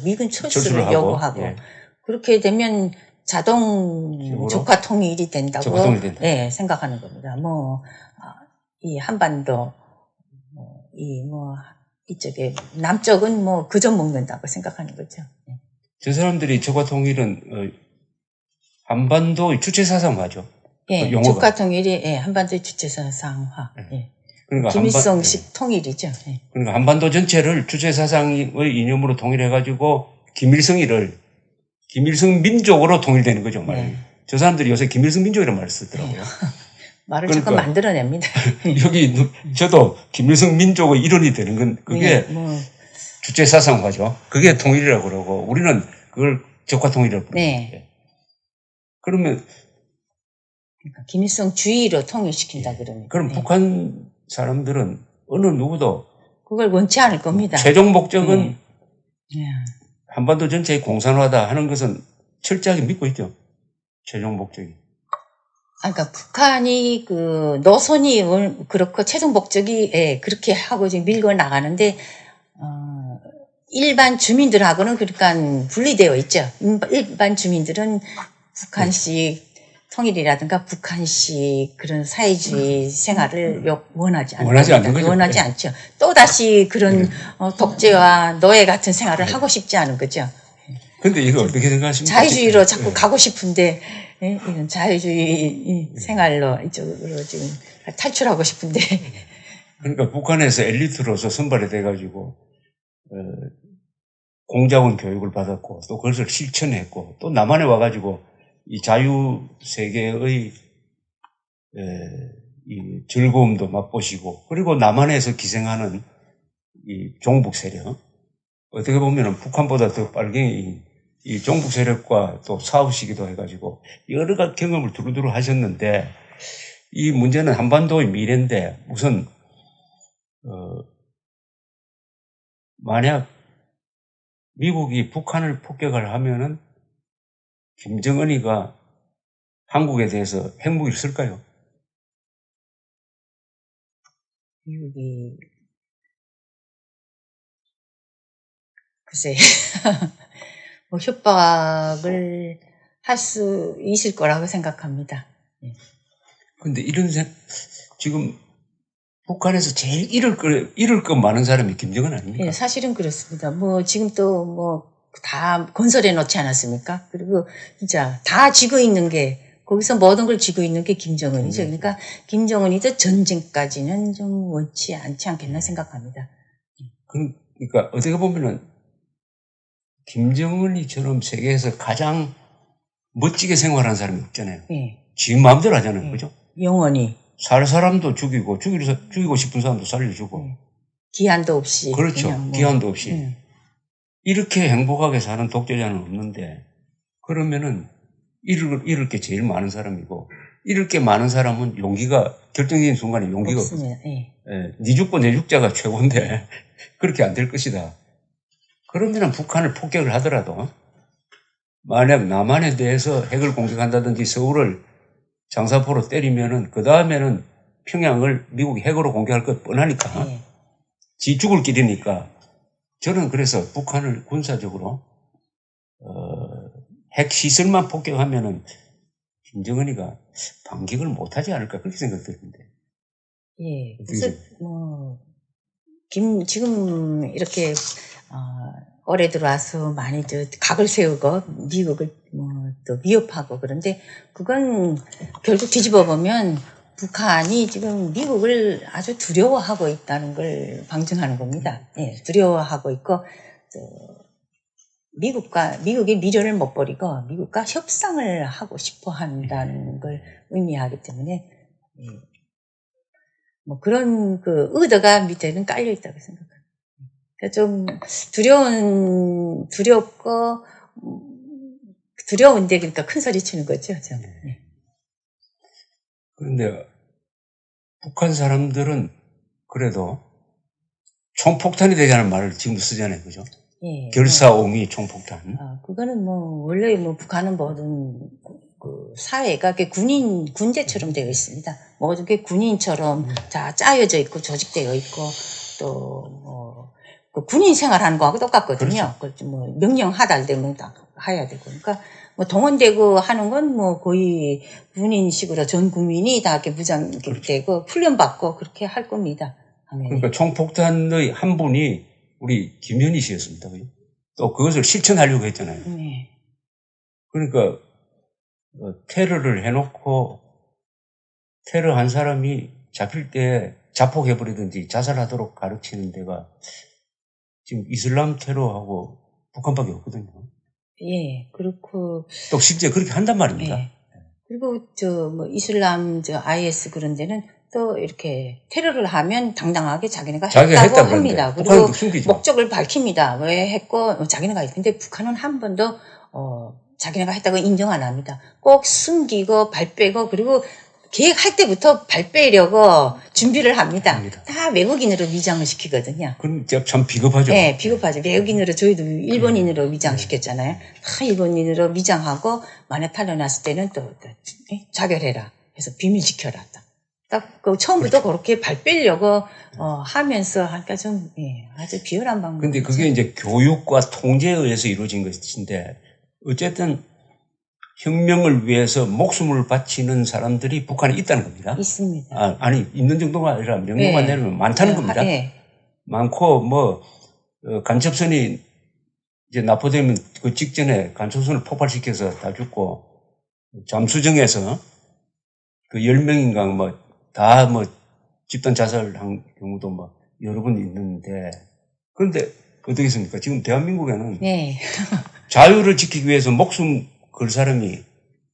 미군 철수를 요구하고 그렇게 되면 자동 조카 통일이 된다고 생각하는 겁니다. 이 한반도 이쪽에 남쪽은 뭐 그저 먹는다고 생각하는 거죠. 저 사람들이 조카 통일은 한반도의 주체사상화죠. 예, 조카 통일이 한반도의 주체사상화. 그러니까 김일성식 통일이죠. 그러니까 한반도 전체를 주체사상의 이념으로 통일해가지고 김일성 민족으로 통일되는 거죠. 말. 저 사람들이 요새 김일성 민족이라는 말을 쓰더라고요. 말을 그러니까 자꾸 만들어냅니다. 여기 저도 김일성 민족의 일원이 되는 건 그게 주체사상화죠. 그게 통일이라고 그러고 우리는 그걸 적화 통일이라고 부릅니다. 그러면 그러니까 김일성주의로 통일시킨다 그러니까. 그럼 북한 사람들은 어느 누구도 그걸 원치 않을 겁니다. 최종 목적은 한반도 전체의 공산화다 하는 것은 철저하게 믿고 있죠. 최종 목적이. 그러니까 북한이 그 노선이 그렇고 최종 목적이 그렇게 하고 지금 밀고 나가는데 일반 주민들하고는 그러니까 분리되어 있죠. 일반 주민들은 북한식 통일이라든가 북한식 그런 사회주의 생활을 원하지 않습니다. 원하지 않죠. 또다시 그런 독재와 노예 같은 생활을 하고 싶지 않은 거죠. 근데 이거 어떻게 생각하십니까? 자유주의로 자꾸 가고 싶은데 이런 자유주의 생활로 이쪽으로 지금 탈출하고 싶은데. 그러니까 북한에서 엘리트로서 선발이 돼가지고 공자원 교육을 받았고 또 그것을 실천했고 또 남한에 와가지고 이 자유 세계의 이 즐거움도 맛보시고 그리고 남한에서 기생하는 이 종북 세력 어떻게 보면은 북한보다 더 빨갱이 이 종북 세력과 또 싸우시기도 해가지고 여러 가지 경험을 두루두루 하셨는데 이 문제는 한반도의 미래인데 우선 만약 미국이 북한을 폭격을 하면은 김정은이가 한국에 대해서 핵무기를 쓸까요? 미국이 글쎄 뭐 협박을 할 수 있을 거라고 생각합니다. 그런데 지금 북한에서 제일 잃을 거 많은 사람이 김정은 아닙니까? 네, 사실은 그렇습니다. 뭐 지금 또 뭐 다 건설해 놓지 않았습니까? 그리고 진짜 다 쥐고 있는 게 거기서 모든 걸 쥐고 있는 게 김정은이죠. 그러니까 김정은이도 전쟁까지는 좀 원치 않지 않겠나 생각합니다. 그러니까 어떻게 보면은 김정은이처럼 세계에서 가장 멋지게 생활하는 사람이 없잖아요. 지 마음대로 하잖아요. 그죠? 영원히. 살 사람도 죽이고 싶은 사람도 살려주고. 기한도 없이. 그렇죠. 기한도 없이. 이렇게 행복하게 사는 독재자는 없는데, 그러면은, 잃을 게 제일 많은 사람이고, 잃을 게 많은 사람은 결정적인 순간에 용기가 없습니다. 네 죽고 내 죽자가 최고인데, 그렇게 안 될 것이다. 그러면은 북한을 폭격을 하더라도, 만약 남한에 대해서 핵을 공격한다든지 서울을 장사포로 때리면은, 그 다음에는 평양을 미국이 핵으로 공격할 것 뻔하니까, 지 죽을 길이니까, 저는 그래서 북한을 군사적으로 핵 시설만 폭격하면은 김정은이가 반격을 못하지 않을까 그렇게 생각되는데. 예. 그래서 지금 이렇게 올해 들어와서 많이들 각을 세우고 미국을 또 위협하고 그런데 그건 결국 뒤집어 보면 북한이 지금 미국을 아주 두려워하고 있다는 걸 방증하는 겁니다. 예, 두려워하고 있고 또 미국의 미련을 못 버리고 미국과 협상을 하고 싶어 한다는 걸 의미하기 때문에 예, 뭐 그런 그 의도가 밑에는 깔려 있다고 생각합니다. 그러니까 좀 두렵고 두려운데 그러니까 큰 소리 치는 거죠. 좀. 네. 그런데 북한 사람들은 그래도 총폭탄이 되자는 말을 지금 쓰잖아요, 그죠? 예, 결사옹위 총폭탄. 그거는 원래 북한은 모든 그 사회가 군대처럼 되어 있습니다. 모든 게 군인처럼 다 짜여져 있고 조직되어 있고 또 그 군인 생활하는 거하고 똑같거든요. 그렇죠. 명령 하달되면 다 해야 되고. 그러니까 동원되고 하는 건 거의 군인식으로 전 국민이 다 이렇게 무장되고 그렇죠. 훈련받고 그렇게 할 겁니다. 그러니까 총폭탄의 한 분이 우리 김현희 씨였습니다. 그죠? 또 그것을 실천하려고 했잖아요. 네. 그러니까 테러를 해놓고 테러한 사람이 잡힐 때 자폭해버리든지 자살하도록 가르치는 데가 지금 이슬람 테러하고 북한밖에 없거든요. 예, 그렇고 또 실제 그렇게 한단 말입니다. 예. 그리고 이슬람 IS 그런 데는 또 이렇게 테러를 하면 당당하게 자기네가 했다고 합니다. 그리고 목적을 밝힙니다. 왜 했고 자기네가 했고. 근데 북한은 한 번도 자기네가 했다고 인정 안 합니다. 꼭 숨기고 발 빼고 그리고 계획할 때부터 발 빼려고 준비를 합니다. 다 외국인으로 위장을 시키거든요. 그럼 참 비겁하죠. 네, 비겁하죠. 외국인으로 저희도 일본인으로 위장시켰잖아요. 다 일본인으로 위장하고 만약 탈려났을 때는 또 자결해라. 해서 비밀 지켜라. 딱 처음부터 그렇게 발 빼려고 하면서 하니까 좀 아주 비열한 방법. 근데 그게 이제 교육과 통제에 의해서 이루어진 것인데 어쨌든 혁명을 위해서 목숨을 바치는 사람들이 북한에 있다는 겁니다. 있습니다. 아니 있는 정도가 아니라 명령만 내리면 많다는 겁니다. 많고 간첩선이 이제 납포되면 그 직전에 간첩선을 폭발시켜서 다 죽고 잠수정에서 그 10명인가 다 집단 자살한 경우도 여러 번 있는데 그런데 어떻겠습니까? 지금 대한민국에는 자유를 지키기 위해서 목숨 걸 사람이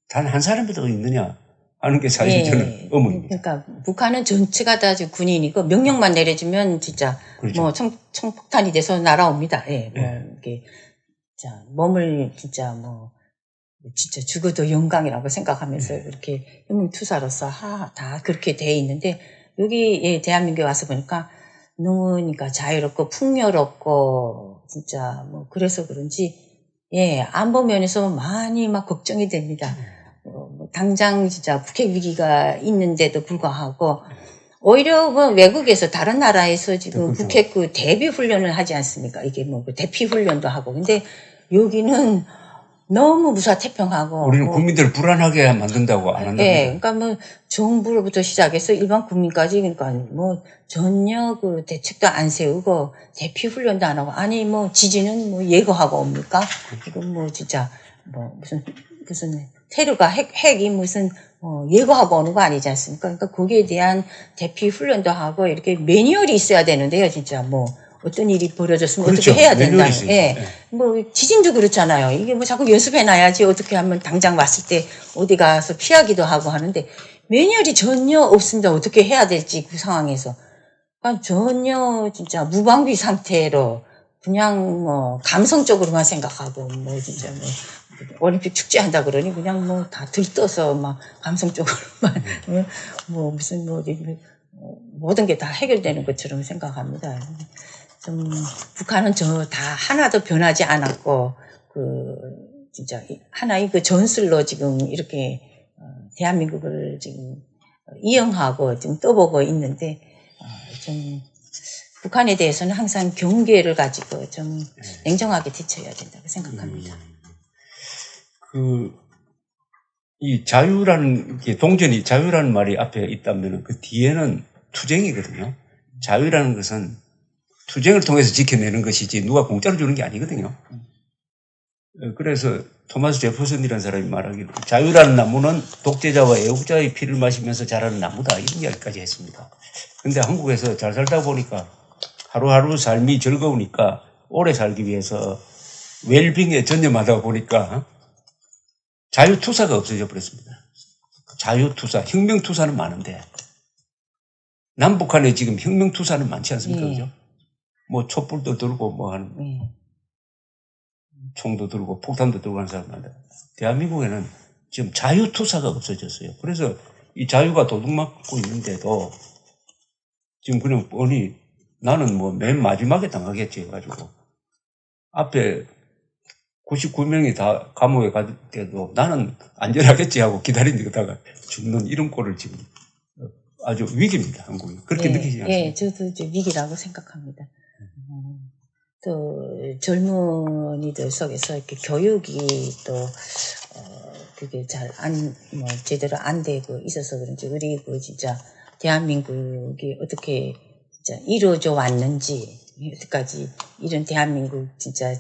단 한 사람이라도 있느냐 하는 게 사실 저는 의문입니다. 그러니까 북한은 전체가 다 군인이고 명령만 내려주면 진짜 그렇죠. 총폭탄이 돼서 날아옵니다. 이렇게 자 몸을 진짜 진짜 죽어도 영광이라고 생각하면서 그렇게 혁명투사로서 다 그렇게 돼 있는데 여기 대한민국에 와서 보니까 너무 그러니까 자유롭고 풍요롭고 진짜 그래서 그런지 안보 면에서 많이 걱정이 됩니다. 당장 진짜 북핵 위기가 있는데도 불구하고 오히려 외국에서 다른 나라에서 지금 북핵 그 대비 훈련을 하지 않습니까? 이게 그 대피 훈련도 하고 근데 여기는 너무 무사태평하고 우리는 국민들을 불안하게 만든다고 안 한답니다. 그러니까 정부로부터 시작해서 일반 국민까지 그러니까 전혀 그 대책도 안 세우고 대피 훈련도 안 하고 아니 지진은 예고하고 옵니까? 이건 진짜 무슨 테러가 핵이 무슨 예고하고 오는 거 아니지 않습니까? 그러니까 거기에 대한 대피 훈련도 하고 이렇게 매뉴얼이 있어야 되는데요, 진짜 어떤 일이 벌어졌으면 그렇죠. 어떻게 해야 된다는. 지진도 그렇잖아요. 이게 자꾸 연습해놔야지 어떻게 하면 당장 왔을 때 어디 가서 피하기도 하고 하는데 매뉴얼이 전혀 없습니다. 어떻게 해야 될지 그 상황에서. 그러니까 전혀 진짜 무방비 상태로 그냥 감성적으로만 생각하고 진짜 올림픽 축제 한다 그러니 그냥 다 들떠서 감성적으로만 무슨 모든 게 다 해결되는 것처럼 생각합니다. 좀 북한은 다 하나도 변하지 않았고 진짜 하나의 그 전술로 지금 이렇게 대한민국을 지금 이용하고 지금 떠보고 있는데 좀 북한에 대해서는 항상 경계를 가지고 좀 냉정하게 대처해야 된다고 생각합니다. 이 자유라는, 이게 동전이 자유라는 말이 앞에 있다면 그 뒤에는 투쟁이거든요. 자유라는 것은 투쟁을 통해서 지켜내는 것이지 누가 공짜로 주는 게 아니거든요. 그래서 토마스 제퍼슨이라는 사람이 말하기를 자유라는 나무는 독재자와 애국자의 피를 마시면서 자라는 나무다, 이런 이야기까지 했습니다. 근데 한국에서 잘 살다 보니까 하루하루 삶이 즐거우니까 오래 살기 위해서 웰빙에 전념하다 보니까 자유투사가 없어져 버렸습니다. 자유투사, 혁명투사는 많은데 남북한에 지금 혁명투사는 많지 않습니까? 예. 그죠? 뭐 촛불도 들고 뭐 하는 총도 들고 폭탄도 들고 하는 사람 많은데 대한민국에는 지금 자유투사가 없어졌어요. 그래서 이 자유가 도둑맞고 있는데도 지금 그냥 뻔히 나는 뭐 맨 마지막에 당하겠지 해가지고 앞에 99명이 다 감옥에 갈 때도 나는 안전하겠지 하고 기다리다가 죽는 이런 꼴을 지금 아주 위기입니다, 한국이. 그렇게 느끼지 않습니까? 예, 저도 위기라고 생각합니다. 또 젊은이들 속에서 이렇게 교육이 또 그게 잘 뭐 제대로 안 되고 있어서 그런지, 그리고 진짜 대한민국이 어떻게 진짜 이루어져 왔는지, 여태까지 이런 대한민국 진짜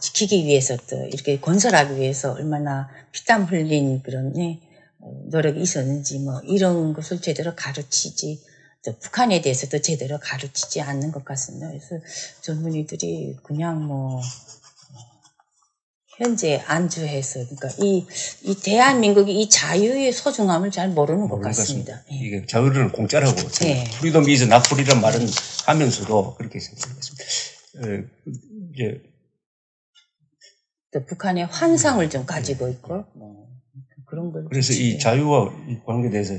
지키기 위해서 또 이렇게 건설하기 위해서 얼마나 피땀 흘린 그런 노력이 있었는지 뭐 이런 것을 제대로 가르치지, 또 북한에 대해서도 제대로 가르치지 않는 것 같습니다. 그래서 젊은이들이 그냥 뭐 현재 안주해서, 그러니까 이 대한민국이 이 자유의 소중함을 잘 모르는 것 같습니다. 예. 이게 자유를 공짜라고 예. 프리덤 이즈 나풀이란 말은 하면서도 그렇게 생각했습니다. 이제 또 북한의 환상을 좀 가지고 있고 뭐 그런 걸. 그래서 이 자유와 이 관계돼서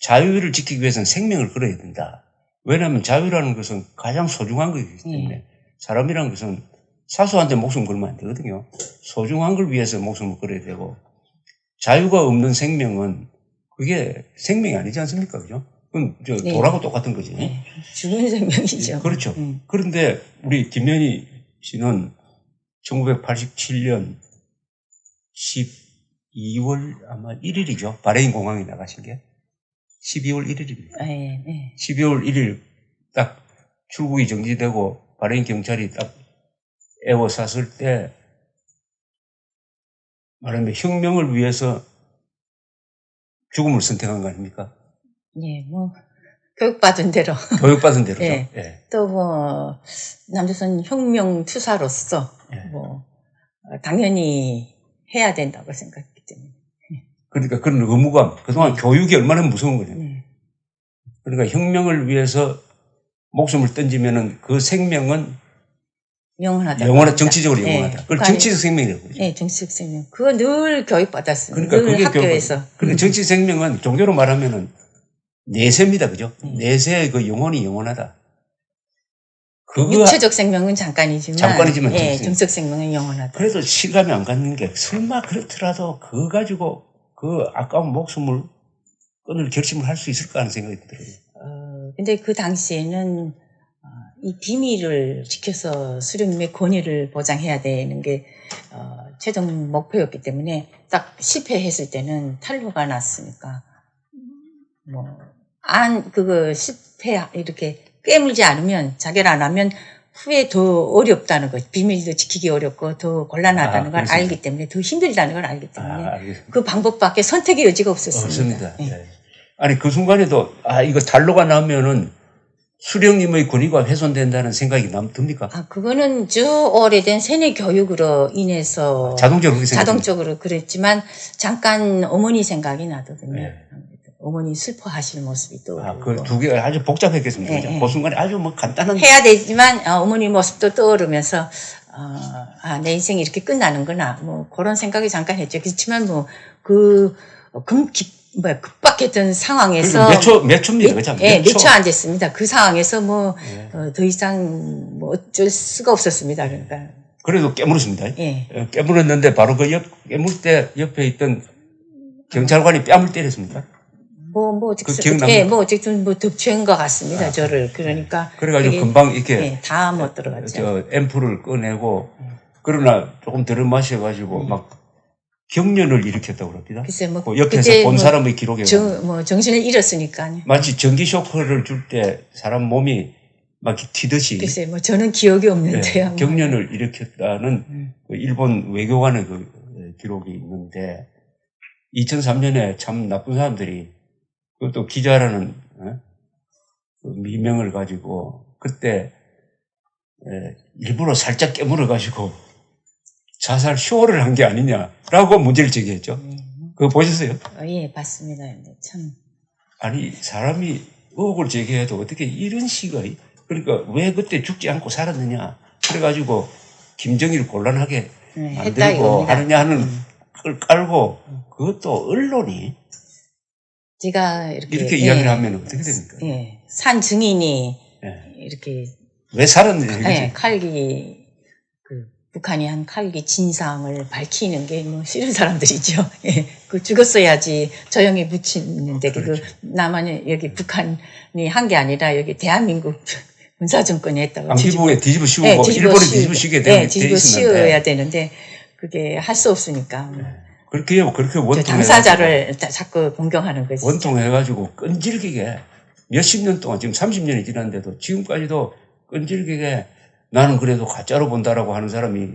자유를 지키기 위해서는 생명을 걸어야 된다. 왜냐하면 자유라는 것은 가장 소중한 것이기 때문에 사람이라는 것은 사소한 데 목숨 걸면 안 되거든요. 소중한 걸 위해서 목숨을 걸어야 되고, 자유가 없는 생명은 그게 생명이 아니지 않습니까? 그죠? 그건 돌하고 똑같은 거지. 죽은 생명이죠. 그렇죠. 그런데 우리 김현희 씨는 1987년 12월 아마 1일이죠. 바레인 공항에 나가신 게 12월 1일입니다. 12월 1일 딱 출국이 정지되고 바레인 경찰이 딱 에워쌌을 때 말하면 혁명을 위해서 죽음을 선택한 거 아닙니까? 네, 뭐 교육받은 대로. 교육받은 대로죠. 예. 예. 또 뭐 남조선 혁명 투사로서 뭐 당연히 해야 된다고 생각했기 때문에. 그러니까 그런 의무감, 그동안 교육이 얼마나 무서운 거냐. 그러니까 혁명을 위해서 목숨을 던지면은 그 생명은 영원하다. 정치적으로 영원하다. 그걸 정치적 생명이라고 그러죠. 네, 정치적 생명. 그거 늘 교육받았어요. 그러니까 늘 그게 학교에서. 그러니까 정치 생명은 종교로 말하면은 내세입니다, 그죠? 내세의 그 영혼이 영원하다. 육체적 생명은 잠깐이지만 예, 정치적 생명은 영원하다. 그래도 실감이 안 가는 게 설마 그렇더라도 그거 가지고 그 아까운 목숨을 끊을 결심을 할 수 있을까 하는 생각이 들어요. 근데 그 당시에는 이 비밀을 지켜서 수령님의 권위를 보장해야 되는 게 최종 목표였기 때문에 딱 실패했을 때는 탈로가 났으니까 그거 실패 이렇게 깨물지 않으면, 자결 안 하면 후에 더 어렵다는 거, 비밀도 지키기 어렵고 더 곤란하다는 걸 알기 때문에, 더 힘들다는 걸 알기 때문에 그 방법밖에 선택의 여지가 없었습니다. 네. 아니 그 순간에도 이거 탈로가 나면은 수령님의 권위가 훼손된다는 생각이 듭니까? 그거는 쭉 오래된 세뇌 교육으로 인해서 자동적으로 그랬지만 잠깐 어머니 생각이 나더군요. 네. 어머니 슬퍼하실 모습이 떠오르고. 그 두 개가 아주 복잡했겠습니다. 네. 그 순간에 아주 뭐 간단한. 해야 되지만 어머니 모습도 떠오르면서 내 인생이 이렇게 끝나는구나. 뭐 그런 생각이 잠깐 했죠. 그렇지만 급박했던 상황에서 몇 초입니다, 그죠? 몇 초 안 됐습니다. 그 상황에서 더 이상 어쩔 수가 없었습니다. 그러니까. 그래도 깨물었습니다. 깨물었는데 바로 깨물 때 옆에 있던 경찰관이 뺨을 때렸습니다. 어쨌든 덮친 것 같습니다. 저를. 그러니까. 그래가지고 금방 이렇게. 다 못 들어갔죠. 앰플을 꺼내고, 그러나 조금 들어 마셔가지고 막 경련을 일으켰다고 합니다. 글쎄 뭐 그 옆에서 그때 본 뭐 사람의 기록에 정신을 잃었으니까요. 마치 전기 쇼크를 줄 때 사람 몸이 막 튀듯이 글쎄 뭐 저는 기억이 없는데요. 네, 경련을 일으켰다는 그 일본 외교관의 그 기록이 있는데 2003년에 참 나쁜 사람들이 그것도 기자라는 그 미명을 가지고 그때 일부러 살짝 깨물어 가지고 자살 쇼를 한 게 아니냐라고 문제를 제기했죠. 그거 보셨어요? 예, 봤습니다. 참. 아니 사람이 의혹을 제기해도 어떻게 이런 식의 그러니까 왜 그때 죽지 않고 살았느냐 그래가지고 김정일을 곤란하게 만들고 하느냐 하는 걸 깔고 그것도 언론이 제가 이렇게 이야기를 하면 어떻게 됩니까? 예, 산 증인이 이렇게 왜 살았느냐 예, 칼기 그 북한이 한 칼기 진상을 밝히는 게 뭐 싫은 사람들이죠. 예, 그 죽었어야지 조용히 묻히는데 그렇죠. 그 남한이 여기 북한이 한 게 아니라 여기 대한민국 군사정권이 했다고 안기부에 뒤집어 씌우고 일본에 뒤집어 씌우게 돼 뒤집어 씌워야 되는데 그게 할 수 없으니까. 그렇게 원통 당사자를 자꾸 공경하는 거지. 원통해가지고 끈질기게 몇십 년 동안 지금 30년이 지났는데도 지금까지도 끈질기게 나는 그래도 가짜로 본다라고 하는 사람이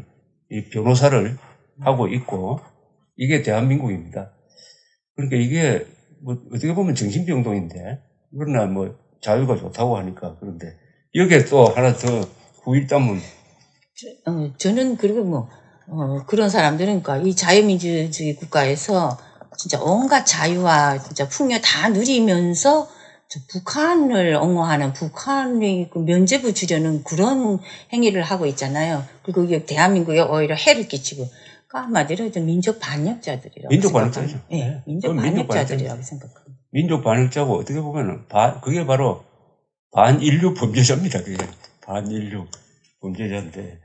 이 변호사를 하고 있고 이게 대한민국입니다. 그러니까 이게 뭐 어떻게 보면 정신병동인데 그러나 뭐 자유가 좋다고 하니까 그런데 여기에 또 하나 더 후일담은 저는 그리고 뭐 그런 사람들은 그러니까 이 자유민주주의 국가에서 진짜 온갖 자유와 진짜 풍요 다 누리면서 북한을 옹호하는 북한이 그 면죄부 주려는 그런 행위를 하고 있잖아요. 그리고 이게 대한민국에 오히려 해를 끼치고 그러니까 한마디로 민족 반역자들이라고 민족 반역자죠. 네, 민족 반역자들이라고 생각합니다. 민족 반역자고 어떻게 보면은 그게 바로 반인류 범죄자입니다. 그게 반인류 범죄자인데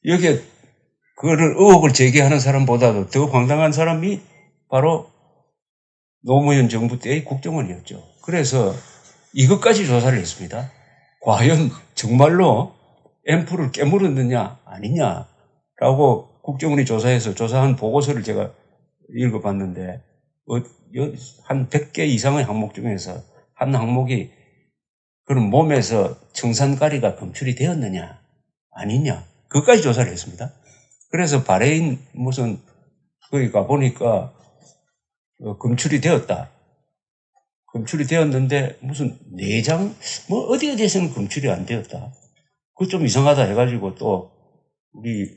여기에 그거를 의혹을 제기하는 사람보다도 더 황당한 사람이 바로 노무현 정부 때의 국정원이었죠. 그래서 이것까지 조사를 했습니다. 과연 정말로 앰플을 깨물었느냐 아니냐라고 국정원이 조사한 보고서를 제가 읽어봤는데 한 100개 이상의 항목 중에서 한 항목이 그런 몸에서 청산가리가 검출이 되었느냐 아니냐 그것까지 조사를 했습니다. 그래서 바레인 무슨 거기 가보니까 검출이 되었다. 검출이 되었는데 무슨 내장 뭐 어디에서는 검출이 안 되었다. 그거 좀 이상하다 해가지고 또 우리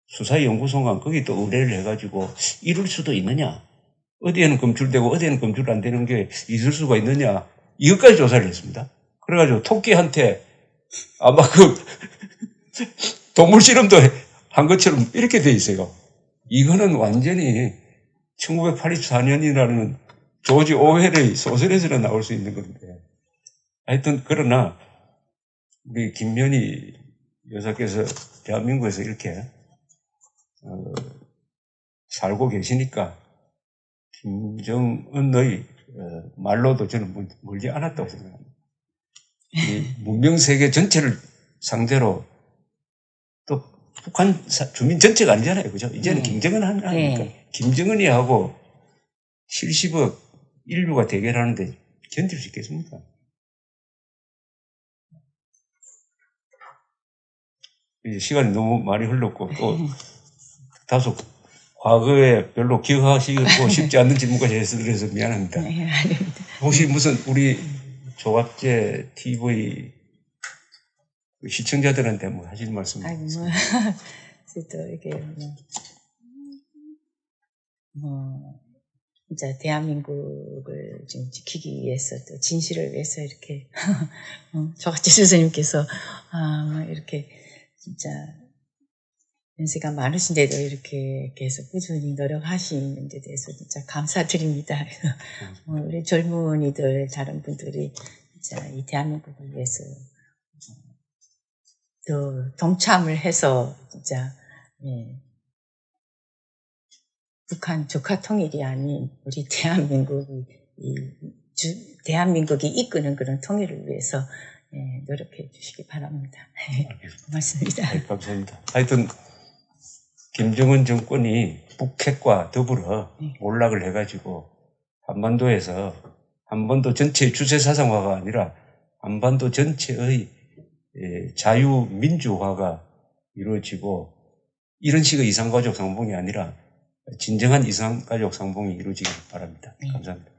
수사연구소가 거기 또 의뢰를 해가지고 이럴 수도 있느냐. 어디에는 검출되고 어디에는 검출 안 되는 게 있을 수가 있느냐. 이것까지 조사를 했습니다. 그래가지고 토끼한테 아마 그 동물 실험도 한 것처럼 이렇게 돼 있어요. 이거는 완전히 1984년이라는 조지 오웰의 소설에서나 나올 수 있는 건데. 하여튼 그러나 우리 김면희 여사께서 대한민국에서 이렇게 살고 계시니까 김정은의 말로도 저는 멀지 않았다고 생각합니다. 이 문명 세계 전체를 상대로 또 북한 주민 전체가 아니잖아요. 그죠? 이제는 김정은 하니까 김정은이 하고 70억 인류가 대결하는데 견딜 수 있겠습니까? 이제 시간이 너무 많이 흘렀고 또 다소 과거에 별로 기억하시고 싶지 않는 질문까지 해서 그래서 미안합니다. 네, 아닙니다. 혹시 무슨 우리 조갑제 TV 시청자들한테 뭐 하실 말씀 있으세요? 또 이게 진짜 대한민국을 지금 지키기 위해서 또 진실을 위해서 이렇게 조갑제 스승님께서 이렇게 진짜 연세가 많으신데도 이렇게 계속 꾸준히 노력하시는 데 대해서 진짜 감사드립니다. 우리 젊은이들 다른 분들이 진짜 이 대한민국을 위해서 더 동참을 해서 진짜 북한 조카 통일이 아닌 우리 대한민국이 이끄는 그런 통일을 위해서 노력해 주시기 바랍니다. 고맙습니다. 네, 감사합니다. 하여튼 김정은 정권이 북핵과 더불어 몰락을 해가지고 한반도에서 한반도 전체의 주체사상화가 아니라 한반도 전체의 자유민주화가 이루어지고 이런 식의 이산가족 상봉이 아니라 진정한 이산가족 상봉이 이루어지길 바랍니다. 감사합니다.